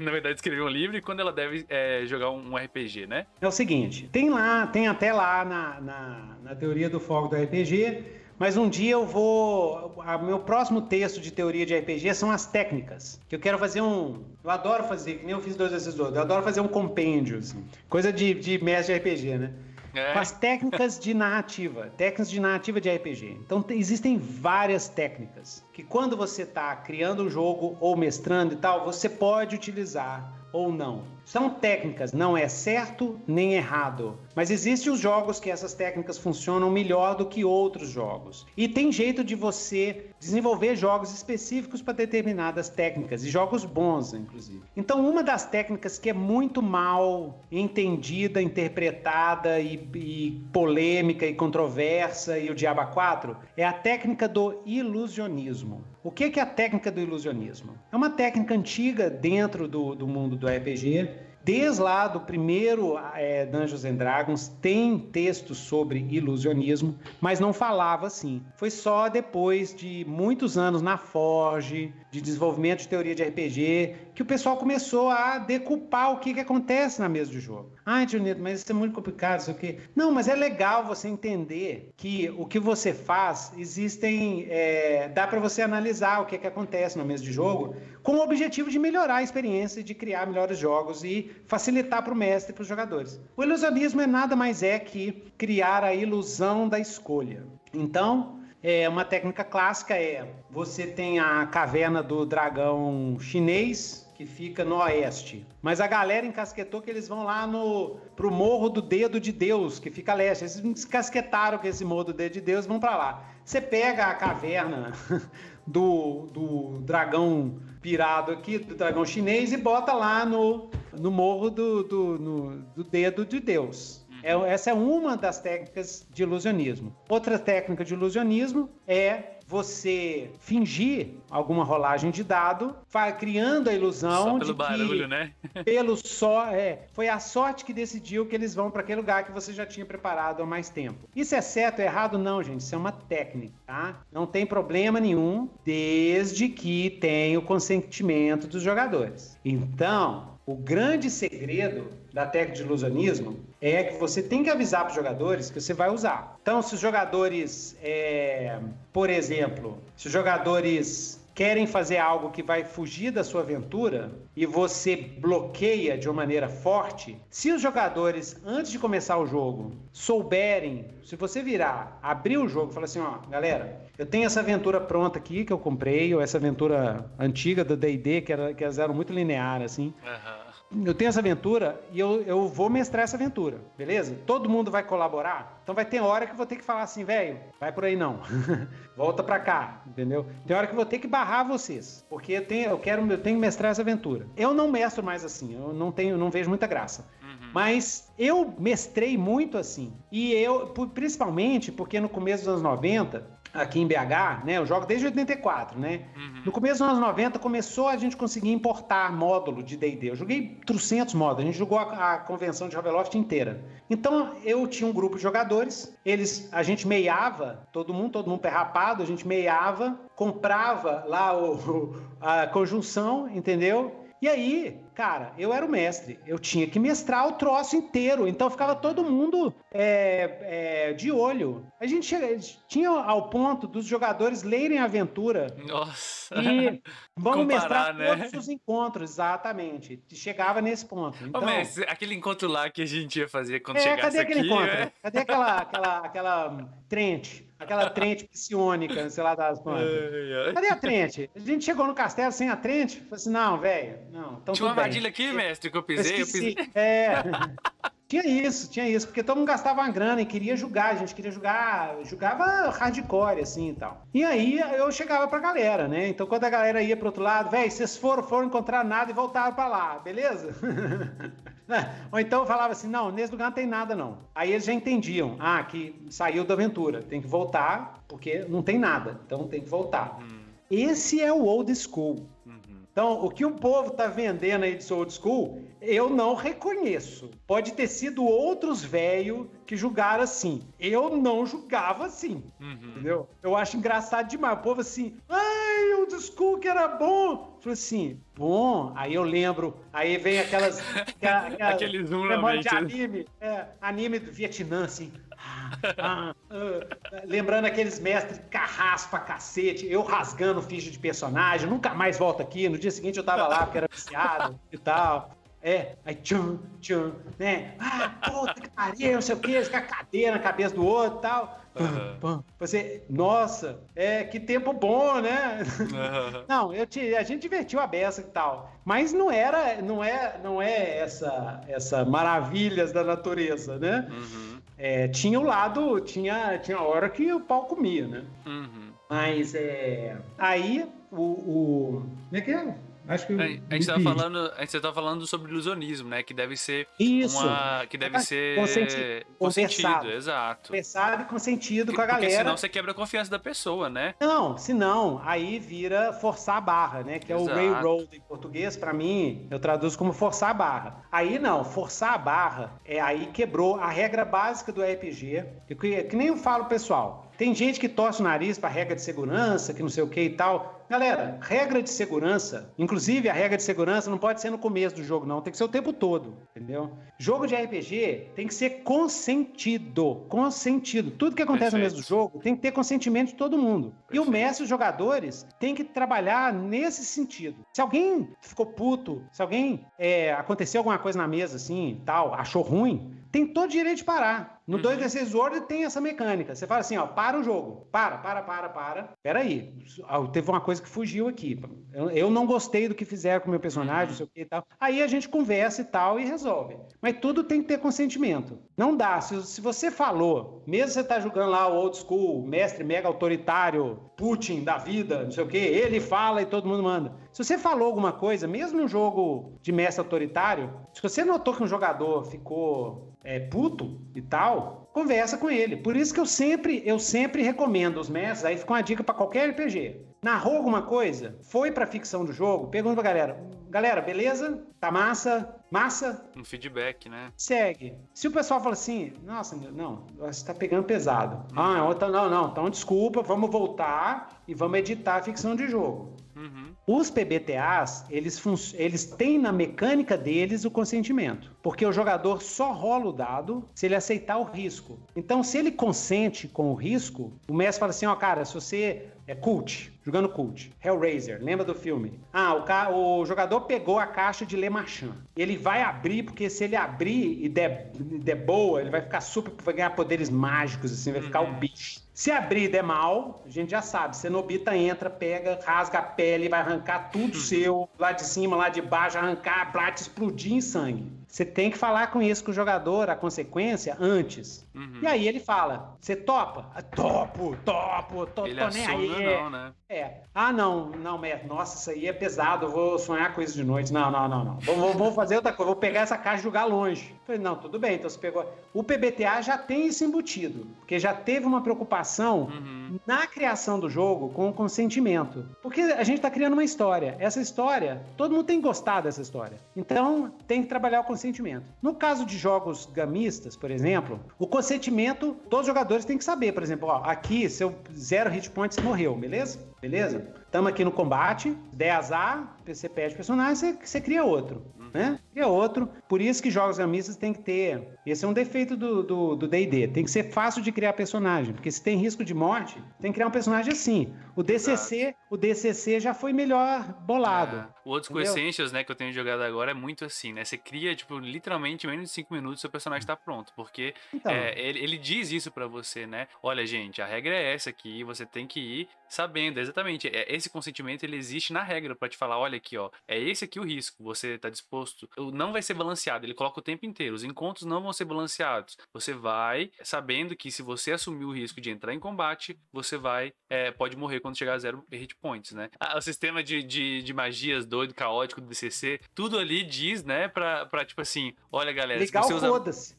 na verdade escrever um livro, e quando ela deve jogar um RPG, né? É o seguinte, tem até lá na teoria do fogo do RPG, mas um dia meu próximo texto de teoria de RPG são as técnicas, que eu quero fazer eu adoro fazer, que nem eu fiz 2 eu adoro fazer um compêndio, assim, coisa de mestre de RPG, né? Com as técnicas de narrativa de RPG. Então existem várias técnicas que quando você está criando um jogo ou mestrando e tal, você pode utilizar ou não. São técnicas, não é certo nem errado. Mas existem os jogos que essas técnicas funcionam melhor do que outros jogos. E tem jeito de você desenvolver jogos específicos para determinadas técnicas, e jogos bons, inclusive. Então, uma das técnicas que é muito mal entendida, interpretada e polêmica e controversa e o diabo a quatro é a técnica do ilusionismo. O que é a técnica do ilusionismo? É uma técnica antiga dentro do mundo do RPG. Desde lá do primeiro Dungeons and Dragons tem textos sobre ilusionismo, mas não falava assim. Foi só depois de muitos anos na Forge, de desenvolvimento de teoria de RPG, que o pessoal começou a decupar o que acontece na mesa de jogo. Ah, Junito, mas isso é muito complicado, isso aqui. Não, mas é legal você entender que o que você faz, dá para você analisar o que acontece na mesa de jogo, com o objetivo de melhorar a experiência e de criar melhores jogos e facilitar para o mestre e para os jogadores. O ilusionismo nada mais que criar a ilusão da escolha. Então, uma técnica clássica você tem a caverna do dragão chinês, que fica no oeste. Mas a galera encasquetou que eles vão lá pro Morro do Dedo de Deus, que fica a leste. Eles encasquetaram que esse Morro do Dedo de Deus vão para lá. Você pega a caverna do dragão pirado aqui, do dragão chinês, e bota lá no Morro do Dedo de Deus. Essa é uma das técnicas de ilusionismo. Outra técnica de ilusionismo é você fingir alguma rolagem de dado, criando a ilusão só pelo de barulho, que né? foi a sorte que decidiu que eles vão para aquele lugar que você já tinha preparado há mais tempo. Isso é certo ou errado? Não, gente. Isso é uma técnica, tá? Não tem problema nenhum, desde que tenha o consentimento dos jogadores. Então, o grande segredo da técnica de ilusionismo é que você tem que avisar para os jogadores que você vai usar. Então, se os jogadores, por exemplo, se os jogadores querem fazer algo que vai fugir da sua aventura e você bloqueia de uma maneira forte, se os jogadores, antes de começar o jogo, souberem, se você abrir o jogo e falar assim, ó, galera, eu tenho essa aventura pronta aqui que eu comprei, ou essa aventura antiga do D&D, que elas eram muito linear, assim. Eu tenho essa aventura e eu vou mestrar essa aventura, beleza? Todo mundo vai colaborar? Então vai ter hora que eu vou ter que falar assim, velho, vai por aí não. Volta pra cá, entendeu? Tem hora que eu vou ter que barrar vocês, porque eu tenho que mestrar essa aventura. Eu não mestro mais assim, eu não vejo muita graça. Mas eu mestrei muito assim. E principalmente porque no começo dos anos 90, aqui em BH, né? Eu jogo desde 84, né? No começo dos anos 90 começou a gente conseguir importar módulo de D&D. Eu joguei 300 módulos, a gente jogou a convenção de Ravenloft inteira. Então eu tinha um grupo de jogadores, a gente meiava, todo mundo perrapado, a gente meiava, comprava lá a conjunção, entendeu? E aí, cara, eu era o mestre, eu tinha que mestrar o troço inteiro, então ficava todo mundo de olho. A gente tinha ao ponto dos jogadores lerem a aventura. Nossa! E vamos mestrar né? todos os encontros, exatamente. Chegava nesse ponto. Então, mas aquele encontro lá que a gente ia fazer quando chegasse cadê aquele aqui... encontro? Cadê aquela trente? Aquela trente psionica, sei lá das quantas. Cadê a trente? A gente chegou no castelo sem a trente. Falei assim, não, velho, não. Então tinha uma armadilha aqui, mestre, que eu pisei. Eu pisei. Tinha isso, porque todo mundo gastava uma grana e queria jogar, a gente queria jogava hardcore, assim e tal. E aí eu chegava pra galera, né? Então quando a galera ia pro outro lado, velho, vocês foram encontrar nada e voltaram pra lá, beleza? Ou então eu falava assim, não, nesse lugar não tem nada não. Aí eles já entendiam, que saiu da aventura, tem que voltar, porque não tem nada, então tem que voltar. Esse é o old school. Então, o que o povo tá vendendo aí de old school, eu não reconheço. Pode ter sido outros velhos que julgaram assim. Eu não julgava assim, entendeu? Eu acho engraçado demais. O povo assim, old school que era bom. Eu falei assim, bom. Aí eu lembro, aí vem aquelas aquele zoom memória de anime, anime do Vietnã, assim. Lembrando aqueles mestres carrasco pra cacete, eu rasgando ficha de personagem, nunca mais volto aqui. No dia seguinte eu tava lá porque era viciado e tal. Aí tchum, né? Puta que pariu, não sei o quê, fica a cadeira na cabeça do outro e tal. Você, nossa, que tempo bom, né? Não, a gente divertiu a beça e tal, mas não é essa maravilhas da natureza, né? Tinha o lado, tinha hora que o pau comia, né? Mas aí como é que é? Acho que a gente tava falando sobre ilusionismo, né? Que deve ser isso. que deve ser Conversado, exato. Conversado e consentido com a galera. Porque senão você quebra a confiança da pessoa, né? Não, senão aí vira forçar a barra, né? Que é o railroad em português, pra mim, eu traduzo como forçar a barra. Aí não, forçar a barra aí quebrou a regra básica do RPG, que nem eu falo, pessoal. Tem gente que torce o nariz pra regra de segurança, que não sei o que e tal. Galera, regra de segurança, inclusive a regra de segurança não pode ser no começo do jogo, não. Tem que ser o tempo todo, entendeu? Jogo de RPG tem que ser consentido. Consentido. Tudo que acontece no mesmo jogo tem que ter consentimento de todo mundo. E o mestre e os jogadores têm que trabalhar nesse sentido. Se alguém ficou puto, se alguém aconteceu alguma coisa na mesa assim, tal, achou ruim, tem todo direito de parar. No 2D6 World tem essa mecânica. Você fala assim, para o jogo. Para. Peraí. Teve uma coisa que fugiu aqui. Eu não gostei do que fizeram com o meu personagem, não sei o que e tal. Aí a gente conversa e tal e resolve. Mas tudo tem que ter consentimento. Não dá. Se você falou, mesmo você tá jogando lá o old school, mestre mega autoritário, Putin da vida, não sei o que, ele fala e todo mundo manda. Se você falou alguma coisa, mesmo num jogo de mestre autoritário, se você notou que um jogador ficou puto e tal, conversa com ele. Por isso que eu sempre recomendo os mestres, aí fica uma dica pra qualquer RPG. Narrou alguma coisa, foi pra ficção do jogo, pergunta pra galera, beleza? Tá massa? Um feedback, né? Segue. Se o pessoal fala assim, nossa, não, você tá pegando pesado. Então desculpa, vamos voltar e vamos editar a ficção de jogo. Os PBTAs, eles têm na mecânica deles o consentimento, porque o jogador só rola o dado se ele aceitar o risco. Então, se ele consente com o risco, o mestre fala assim, cara, se você Cult, jogando Cult, Hellraiser, lembra do filme? O jogador pegou a caixa de Le Marchand. Ele vai abrir, porque se ele abrir e der boa, ele vai ficar vai ganhar poderes mágicos, assim, vai ficar o bicho. Se abrir e der mal, a gente já sabe, Cenobita entra, pega, rasga a pele, vai arrancar tudo seu, lá de cima, lá de baixo, arrancar, te explodir em sangue. Você tem que falar com isso com o jogador, a consequência, antes. E aí ele fala, você topa? Topo, ele tô nem aí. Não, né? Não, mestre, nossa, isso aí é pesado, eu vou sonhar com isso de noite. Não. Vou fazer outra coisa, vou pegar essa caixa e jogar longe. Eu falei, não, tudo bem, então você pegou. O PBTA já tem isso embutido, porque já teve uma preocupação na criação do jogo com o consentimento. Porque a gente tá criando uma história. Essa história, todo mundo tem que gostar dessa história. Então, tem que trabalhar o consentimento. No caso de jogos gamistas, por exemplo, o consentimento, todos os jogadores têm que saber, por exemplo, aqui, seu 0 hit points morreu, beleza? Estamos aqui no combate, 10 azar, você perde personagem, você cria outro, né? Cria outro. Por isso que jogos gamistas tem que ter... Esse é um defeito do D&D. Tem que ser fácil de criar personagem, porque se tem risco de morte, tem que criar um personagem assim. O DCC já foi melhor bolado. O Old School Essentials, né, que eu tenho jogado agora, é muito assim, né? Você cria, tipo, literalmente, em menos de 5 minutos, seu personagem tá pronto. Porque ele diz isso pra você, né? Olha, gente, a regra é essa aqui, você tem que ir sabendo, exatamente. Esse consentimento, ele existe na regra pra te falar, olha aqui, ó, é esse aqui o risco, você tá disposto. Não vai ser balanceado, ele coloca o tempo inteiro. Os encontros não vão ser balanceados. Você vai sabendo que se você assumir o risco de entrar em combate, você pode morrer quando chegar a 0 hit points, né? O sistema de magias doido, caótico do DCC, tudo ali diz, né, pra tipo assim, olha, galera, legal, se você usa... foda-se.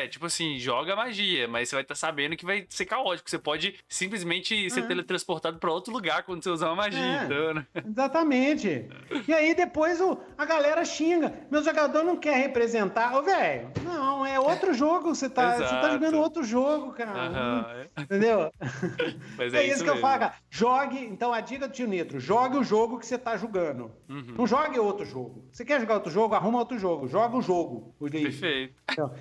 Tipo assim, joga magia, mas você vai estar sabendo que vai ser caótico. Você pode simplesmente ser teletransportado pra outro lugar quando você usar uma magia, então, né? Exatamente. E aí depois a galera xinga. Meu jogador não quer representar. Ô, velho, não, é outro jogo. Você tá jogando outro jogo, cara. Entendeu? Mas é isso que eu falo, cara. Jogue, então a dica do Tio Nitro, jogue o jogo que você tá jogando. Não jogue outro jogo. Você quer jogar outro jogo? Arruma outro jogo. Joga o jogo. Perfeito. Então,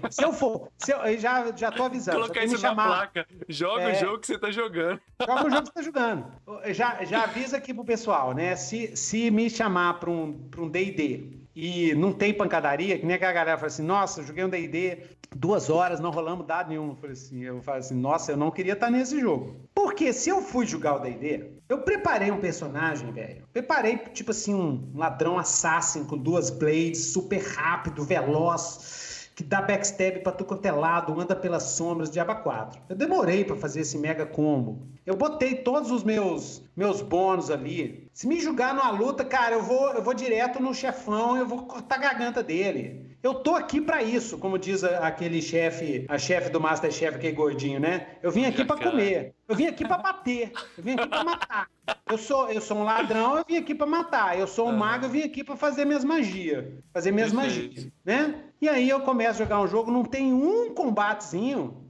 eu já tô avisando. Colocar isso na placa. Joga o jogo que você tá jogando. Joga o jogo que você tá jogando. Já avisa aqui pro pessoal, né? Se me chamar pra um D&D e não tem pancadaria, que nem aquela galera fala assim, nossa, eu joguei um D&D 2 horas, não rolamos dado nenhum. Eu falo assim, nossa, eu não queria estar nesse jogo. Porque se eu fui jogar o D&D, eu preparei um personagem, velho. Preparei, tipo assim, um ladrão assassin com 2 blades, super rápido, veloz, que dá backstab pra tudo quanto é lado, anda pelas sombras, diabo 4. Eu demorei pra fazer esse mega combo. Eu botei todos os meus bônus ali. Se me jogar numa luta, cara, eu vou direto no chefão, eu vou cortar a garganta dele. Eu tô aqui pra isso, como diz aquele chefe, a chefe do Masterchef, aquele gordinho, né? Eu vim aqui pra comer. Eu vim aqui pra bater. Eu vim aqui pra matar. Eu sou um ladrão, eu vim aqui pra matar. Eu sou um mago, eu vim aqui pra fazer minhas magias. Fazer minhas magias, né? E aí eu começo a jogar um jogo, não tem um combatezinho.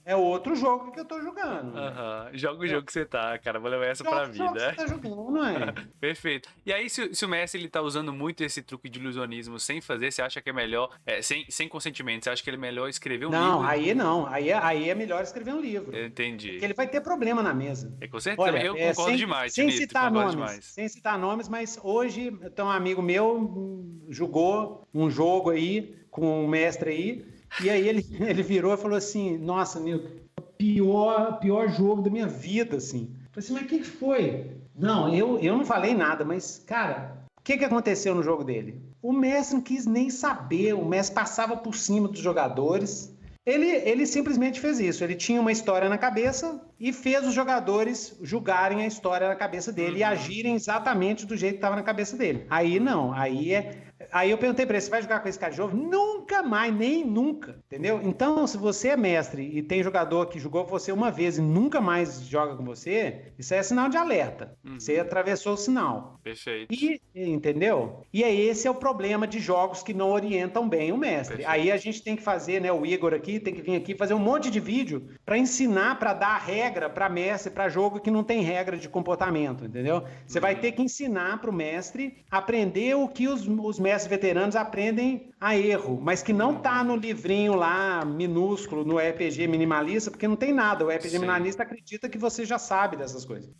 É outro jogo que eu tô jogando. Joga o jogo que você tá, cara. Vou levar essa pra vida. Jogo que você tá jogando, não é? Perfeito. E aí, se o Messi ele tá usando muito esse truque de ilusionismo sem fazer, você acha que é melhor, sem consentimento, você acha que ele é melhor escrever um livro? Não. Aí é melhor escrever um livro. Eu entendi. Porque ele vai ter problema na mesa. Com certeza. Olha, eu concordo demais, sem Tinito, citar concordo nomes. demais. Sem citar nomes, mas hoje tem um amigo meu jogou um jogo aí com um mestre aí, e aí ele virou e falou assim, nossa, Nilton, pior jogo da minha vida, assim. Eu falei assim, mas o que foi? Não, eu não falei nada, mas, cara, o que aconteceu no jogo dele? O Messi não quis nem saber, o Messi passava por cima dos jogadores. Ele simplesmente fez isso. Ele tinha uma história na cabeça e fez os jogadores julgarem a história na cabeça dele e agirem exatamente do jeito que estava na cabeça dele. Aí não, Aí eu perguntei pra ele, você vai jogar com esse cara de novo? Nunca mais, nem nunca, entendeu? Então, se você é mestre e tem jogador que jogou com você uma vez e nunca mais joga com você, isso é sinal de alerta. Você atravessou o sinal. Perfeito. Entendeu? E aí esse é o problema de jogos que não orientam bem o mestre. Perfeito. Aí a gente tem que fazer, né, o Igor aqui, tem que vir aqui fazer um monte de vídeo pra ensinar, pra dar regra pra mestre, pra jogo que não tem regra de comportamento, entendeu? Você vai ter que ensinar pro mestre aprender o que os mestres veteranos aprendem a erro, mas que não tá no livrinho lá minúsculo, no RPG minimalista, porque não tem nada. O RPG minimalista acredita que você já sabe dessas coisas.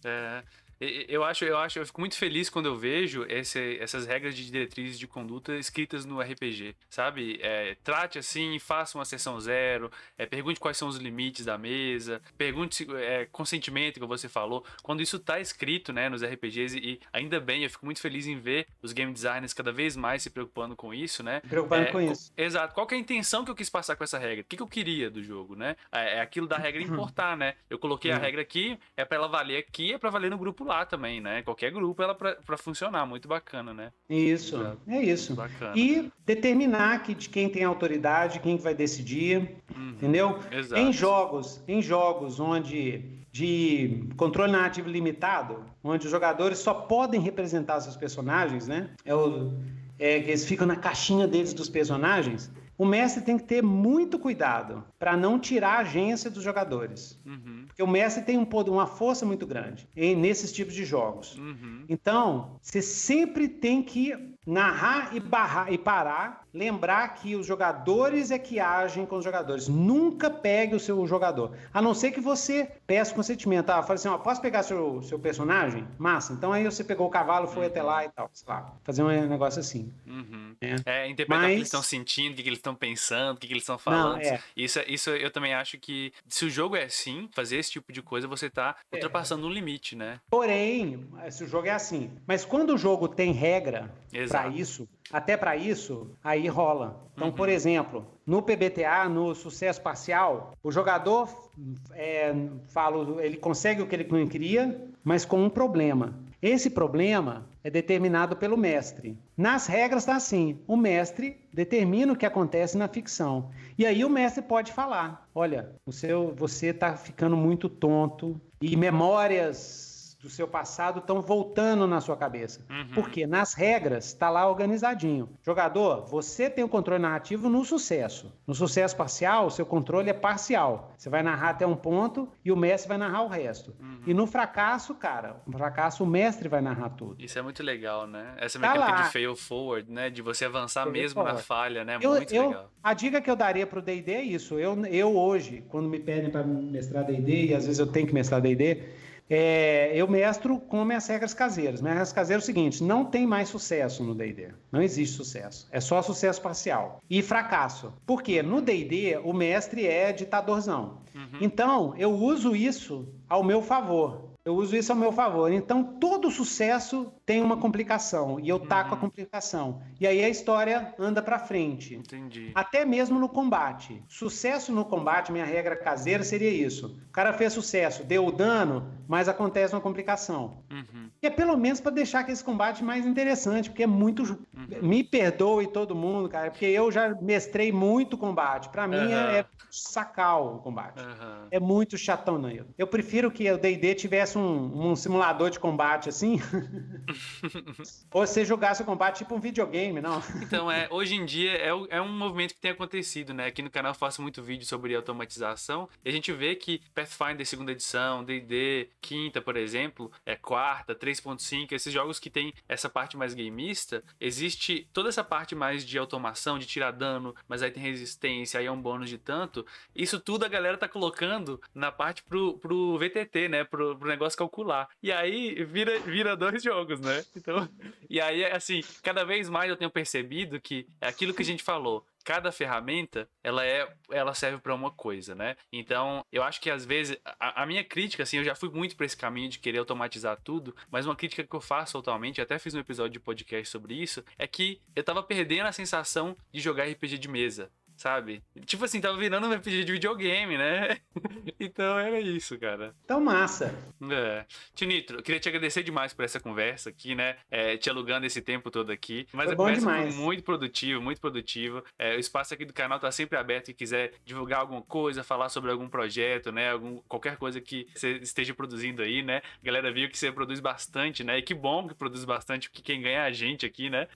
Eu fico muito feliz quando eu vejo essas regras de diretrizes de conduta escritas no RPG, sabe? Trate assim, faça uma sessão zero, pergunte quais são os limites da mesa, pergunte se consentimento que você falou. Quando isso tá escrito, né, nos RPGs, e ainda bem, eu fico muito feliz em ver os game designers cada vez mais se preocupando com isso, né? Preocupando com isso. Exato. Qual que é a intenção que eu quis passar com essa regra? O que eu queria do jogo, né? É aquilo da regra importar, né? Eu coloquei a regra aqui, é pra ela valer aqui, é pra valer no grupo lá também, né? Qualquer grupo ela pra funcionar, muito bacana, né? Isso, é isso. Bacana. E determinar de quem tem autoridade, quem vai decidir, entendeu? Exato. Em jogos onde de controle narrativo limitado, onde os jogadores só podem representar seus personagens, né? Que eles ficam na caixinha deles dos personagens. O mestre tem que ter muito cuidado para não tirar a agência dos jogadores. Porque o mestre tem uma força muito grande nesses tipos de jogos. Então, você sempre tem que narrar e parar, lembrar que os jogadores é que agem com os jogadores. Nunca pegue o seu jogador. A não ser que você peça consentimento. Fala assim, posso pegar seu personagem? Massa. Então aí você pegou o cavalo, foi até lá e tal. Sei lá, fazer um negócio assim. Interpretar o que eles estão sentindo, o que eles estão pensando, o que eles estão falando. Isso eu também acho que se o jogo é assim, fazer esse tipo de coisa, você tá ultrapassando um limite, né? Porém, se o jogo é assim. Mas quando o jogo tem regra para isso, até para isso, aí rola. Então, por exemplo, no PBTA, no sucesso parcial, o jogador ele consegue o que ele não queria, mas com um problema. Esse problema é determinado pelo mestre. Nas regras está assim, o mestre determina o que acontece na ficção. E aí o mestre pode falar, olha, você está ficando muito tonto e memórias do seu passado estão voltando na sua cabeça. Porque nas regras está lá organizadinho. Jogador, você tem o controle narrativo no sucesso. No sucesso parcial, o seu controle é parcial. Você vai narrar até um ponto e o mestre vai narrar o resto. E no fracasso, o mestre vai narrar tudo. Isso é muito legal, né? Essa mecânica de fail forward, né? De você avançar mesmo na falha, né? Muito legal. A dica que eu daria pro D&D é isso. Eu hoje, quando me pedem para mestrar D&D, e às vezes eu tenho que mestrar D&D, eu mestro com minhas regras caseiras. Minhas regras caseiras é o seguinte, não tem mais sucesso no D&D. Não existe sucesso. É só sucesso parcial. E fracasso. Por quê? No D&D, o mestre é ditadorzão. Então, eu uso isso ao meu favor. Então, todo sucesso tem uma complicação. E eu taco a complicação. E aí a história anda pra frente. Entendi. Até mesmo no combate. Sucesso no combate, minha regra caseira seria isso. O cara fez sucesso, deu o dano, mas acontece uma complicação. E é pelo menos para deixar aquele combate mais interessante, porque é muito... Me perdoe todo mundo, cara, porque eu já mestrei muito combate. Para mim é sacal o combate. É muito chatão, né? Eu prefiro que o D&D tivesse um simulador de combate assim, ou você jogasse o combate tipo um videogame, não? Então, hoje em dia é um movimento que tem acontecido, né? Aqui no canal eu faço muito vídeo sobre automatização e a gente vê que Pathfinder segunda edição, D&D quinta, por exemplo, quarta, 3.5, esses jogos que tem essa parte mais gameista, existe toda essa parte mais de automação, de tirar dano, mas aí tem resistência, aí é um bônus de tanto. Isso tudo a galera tá colocando na parte pro VTT, né? Pro negócio calcular. E aí vira dois jogos, né? Então, e aí, assim, cada vez mais eu tenho percebido que é aquilo que a gente falou. Cada ferramenta, ela serve para uma coisa, né? Então, eu acho que às vezes, a minha crítica, assim, eu já fui muito para esse caminho de querer automatizar tudo, mas uma crítica que eu faço atualmente, até fiz um episódio de podcast sobre isso, é que eu tava perdendo a sensação de jogar RPG de mesa, sabe? Tipo assim, tava virando um RPG de videogame, né? Então era isso, cara. Então, massa. Tio Nitro, eu queria te agradecer demais por essa conversa aqui, né? Te alugando esse tempo todo aqui. Mas foi a bom conversa demais. foi muito produtiva, muito produtiva. O espaço aqui do canal tá sempre aberto e quiser divulgar alguma coisa, falar sobre algum projeto, né? Qualquer coisa que você esteja produzindo aí, né? A galera viu que você produz bastante, né? E que bom que produz bastante, porque quem ganha é a gente aqui, né?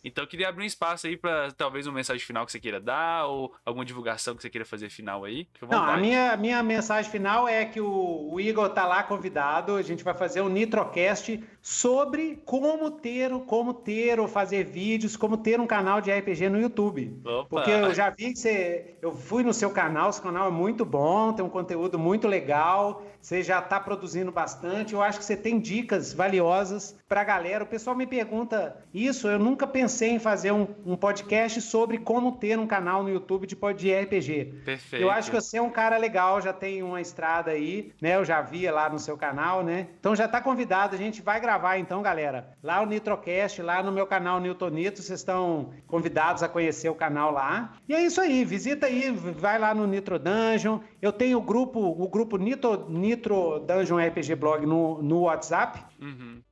Então eu queria abrir um espaço aí pra talvez uma mensagem final que você queira dar ou alguma divulgação que você queira fazer final aí. Não, a minha mensagem final é que o Igor tá lá convidado, a gente vai fazer um Nitrocast sobre como ter ou fazer vídeos, como ter um canal de RPG no YouTube. Opa. Porque eu já vi que eu fui no seu canal é muito bom, tem um conteúdo muito legal, você já está produzindo bastante, eu acho que você tem dicas valiosas para a galera. O pessoal me pergunta isso, eu nunca pensei em fazer um podcast sobre como ter um canal no YouTube de RPG. Perfeito. Eu acho que você é um cara legal, já tem uma estrada aí, né? Eu já via lá no seu canal, né? Então já está convidado, a gente vai gravar então, galera. Lá o Nitrocast, lá no meu canal Newton Nitro, vocês estão convidados a conhecer o canal lá. E é isso aí, visita aí, vai lá no Nitro Dungeon. Eu tenho o grupo Nitro Dungeon RPG Blog no WhatsApp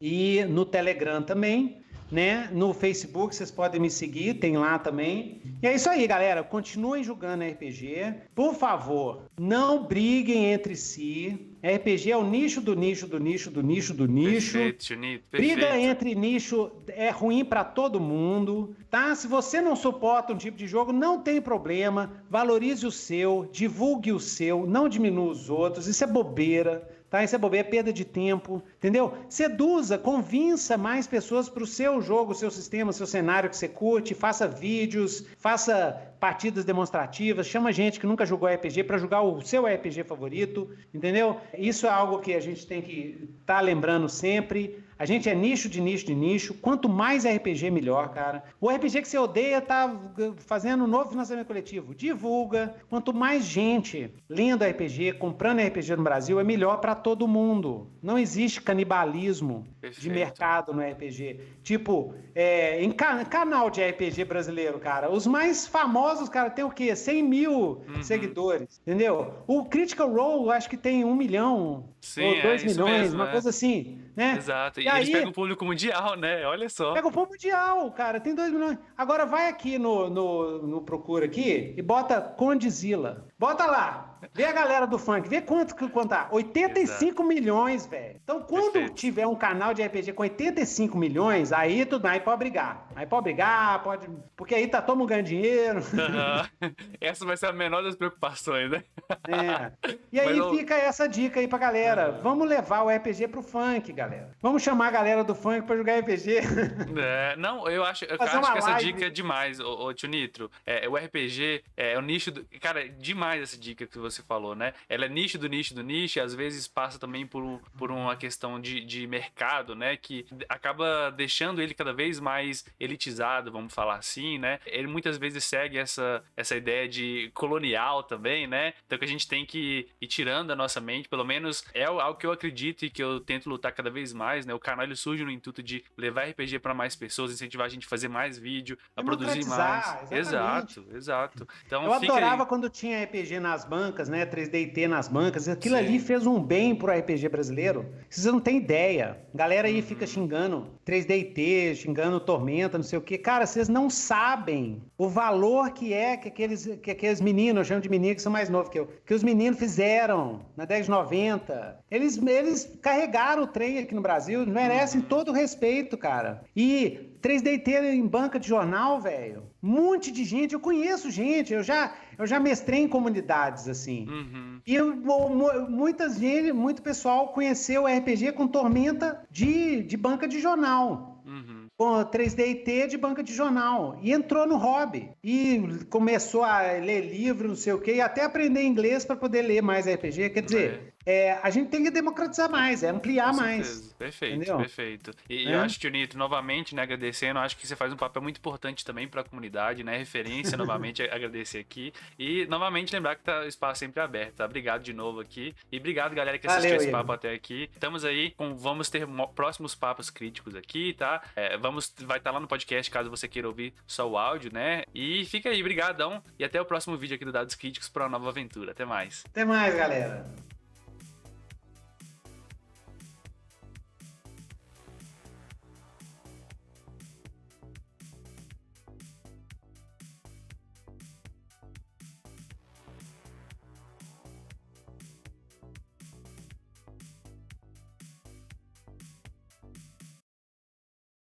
e no Telegram também. Né? No Facebook vocês podem me seguir, tem lá também. E é isso aí, galera. Continuem jogando RPG. Por favor, não briguem entre si. RPG é o nicho do nicho do nicho do nicho do nicho. Perfeito, Junito. Briga entre nicho é ruim pra todo mundo, tá? Se você não suporta um tipo de jogo, não tem problema. Valorize o seu, divulgue o seu, não diminua os outros. Isso é bobeira. Tá? Isso é bobeira, é perda de tempo, entendeu? Seduza, convença mais pessoas para o seu jogo, seu sistema, seu cenário que você curte, faça vídeos, faça partidas demonstrativas, chama gente que nunca jogou RPG para jogar o seu RPG favorito, entendeu? Isso é algo que a gente tem que estar lembrando sempre. A gente é nicho de nicho de nicho. Quanto mais RPG, melhor, cara. O RPG que você odeia tá fazendo um novo financiamento coletivo. Divulga. Quanto mais gente lendo RPG, comprando RPG no Brasil, é melhor para todo mundo. Não existe canibalismo de mercado no RPG. Tipo, em canal de RPG brasileiro, cara, os mais famosos, cara, tem o quê? 100 mil seguidores, entendeu? O Critical Role, acho que tem 1 milhão. Sim, ou 2 milhões, mesmo, uma coisa assim, né? Exato. E aí, eles pegam o público mundial, né? Olha só. Pega o público mundial, cara. Tem 2 milhões. Agora vai aqui no Procura aqui e bota Condzilla. Bota lá. Vê a galera do funk. Vê quanto tá. 85 milhões, velho. Então, quando tiver um canal de RPG com 85 milhões, aí tudo bem. Aí pode brigar. Pode... Porque aí tá todo mundo ganhando dinheiro. Essa vai ser a menor das preocupações, né? E aí fica essa dica aí pra galera. Vamos levar o RPG pro funk, galera. Vamos chamar a galera do funk pra jogar RPG. Não, eu acho que essa dica é demais, ô Tio Nitro. O RPG é o nicho do... Cara, demais demais essa dica que você falou, né? Ela é nicho do nicho do nicho, e às vezes passa também por uma questão de mercado, né? Que acaba deixando ele cada vez mais elitizado, vamos falar assim, né? Ele muitas vezes segue essa ideia de colonial também, né? Então que a gente tem que ir tirando da nossa mente, pelo menos é algo que eu acredito e que eu tento lutar cada vez mais, né? O canal ele surge no intuito de levar RPG para mais pessoas, incentivar a gente a fazer mais vídeo, a produzir mais. Exatamente. Exato. Então Eu fica adorava aí. quando tinha RPG nas bancas, né? 3D&T nas bancas. Aquilo ali Sim. fez um bem pro RPG brasileiro. Vocês não têm ideia. Galera aí fica xingando 3D&T, xingando Tormenta, não sei o quê. Cara, vocês não sabem o valor que é que aqueles meninos, eu chamo de meninos que são mais novos que eu, que os meninos fizeram na década de 90. Eles carregaram o trem aqui no Brasil, merecem todo o respeito, cara. E 3D&T em banca de jornal, velho. Um monte de gente, eu conheço gente, eu já mestrei em comunidades, assim. E muito pessoal conheceu o RPG com Tormenta de banca de jornal. Com 3D&T de banca de jornal. E entrou no hobby. E começou a ler livro, não sei o quê, e até aprender inglês para poder ler mais RPG. Quer dizer, a gente tem que democratizar mais, ampliar mais. Perfeito, entendeu? perfeito. E eu acho, Tio Nito, novamente, né, agradecendo, acho que você faz um papel muito importante também para a comunidade, né, referência, novamente, agradecer aqui. E, novamente, lembrar que o espaço sempre aberto, tá? Obrigado de novo aqui. E obrigado, galera, que assistiu esse papo até aqui. Estamos aí, vamos ter próximos papos críticos aqui, tá? Vai estar lá no podcast, caso você queira ouvir só o áudio, né? E fica aí, brigadão. E até o próximo vídeo aqui do Dados Críticos para uma nova aventura. Até mais. Até mais, galera.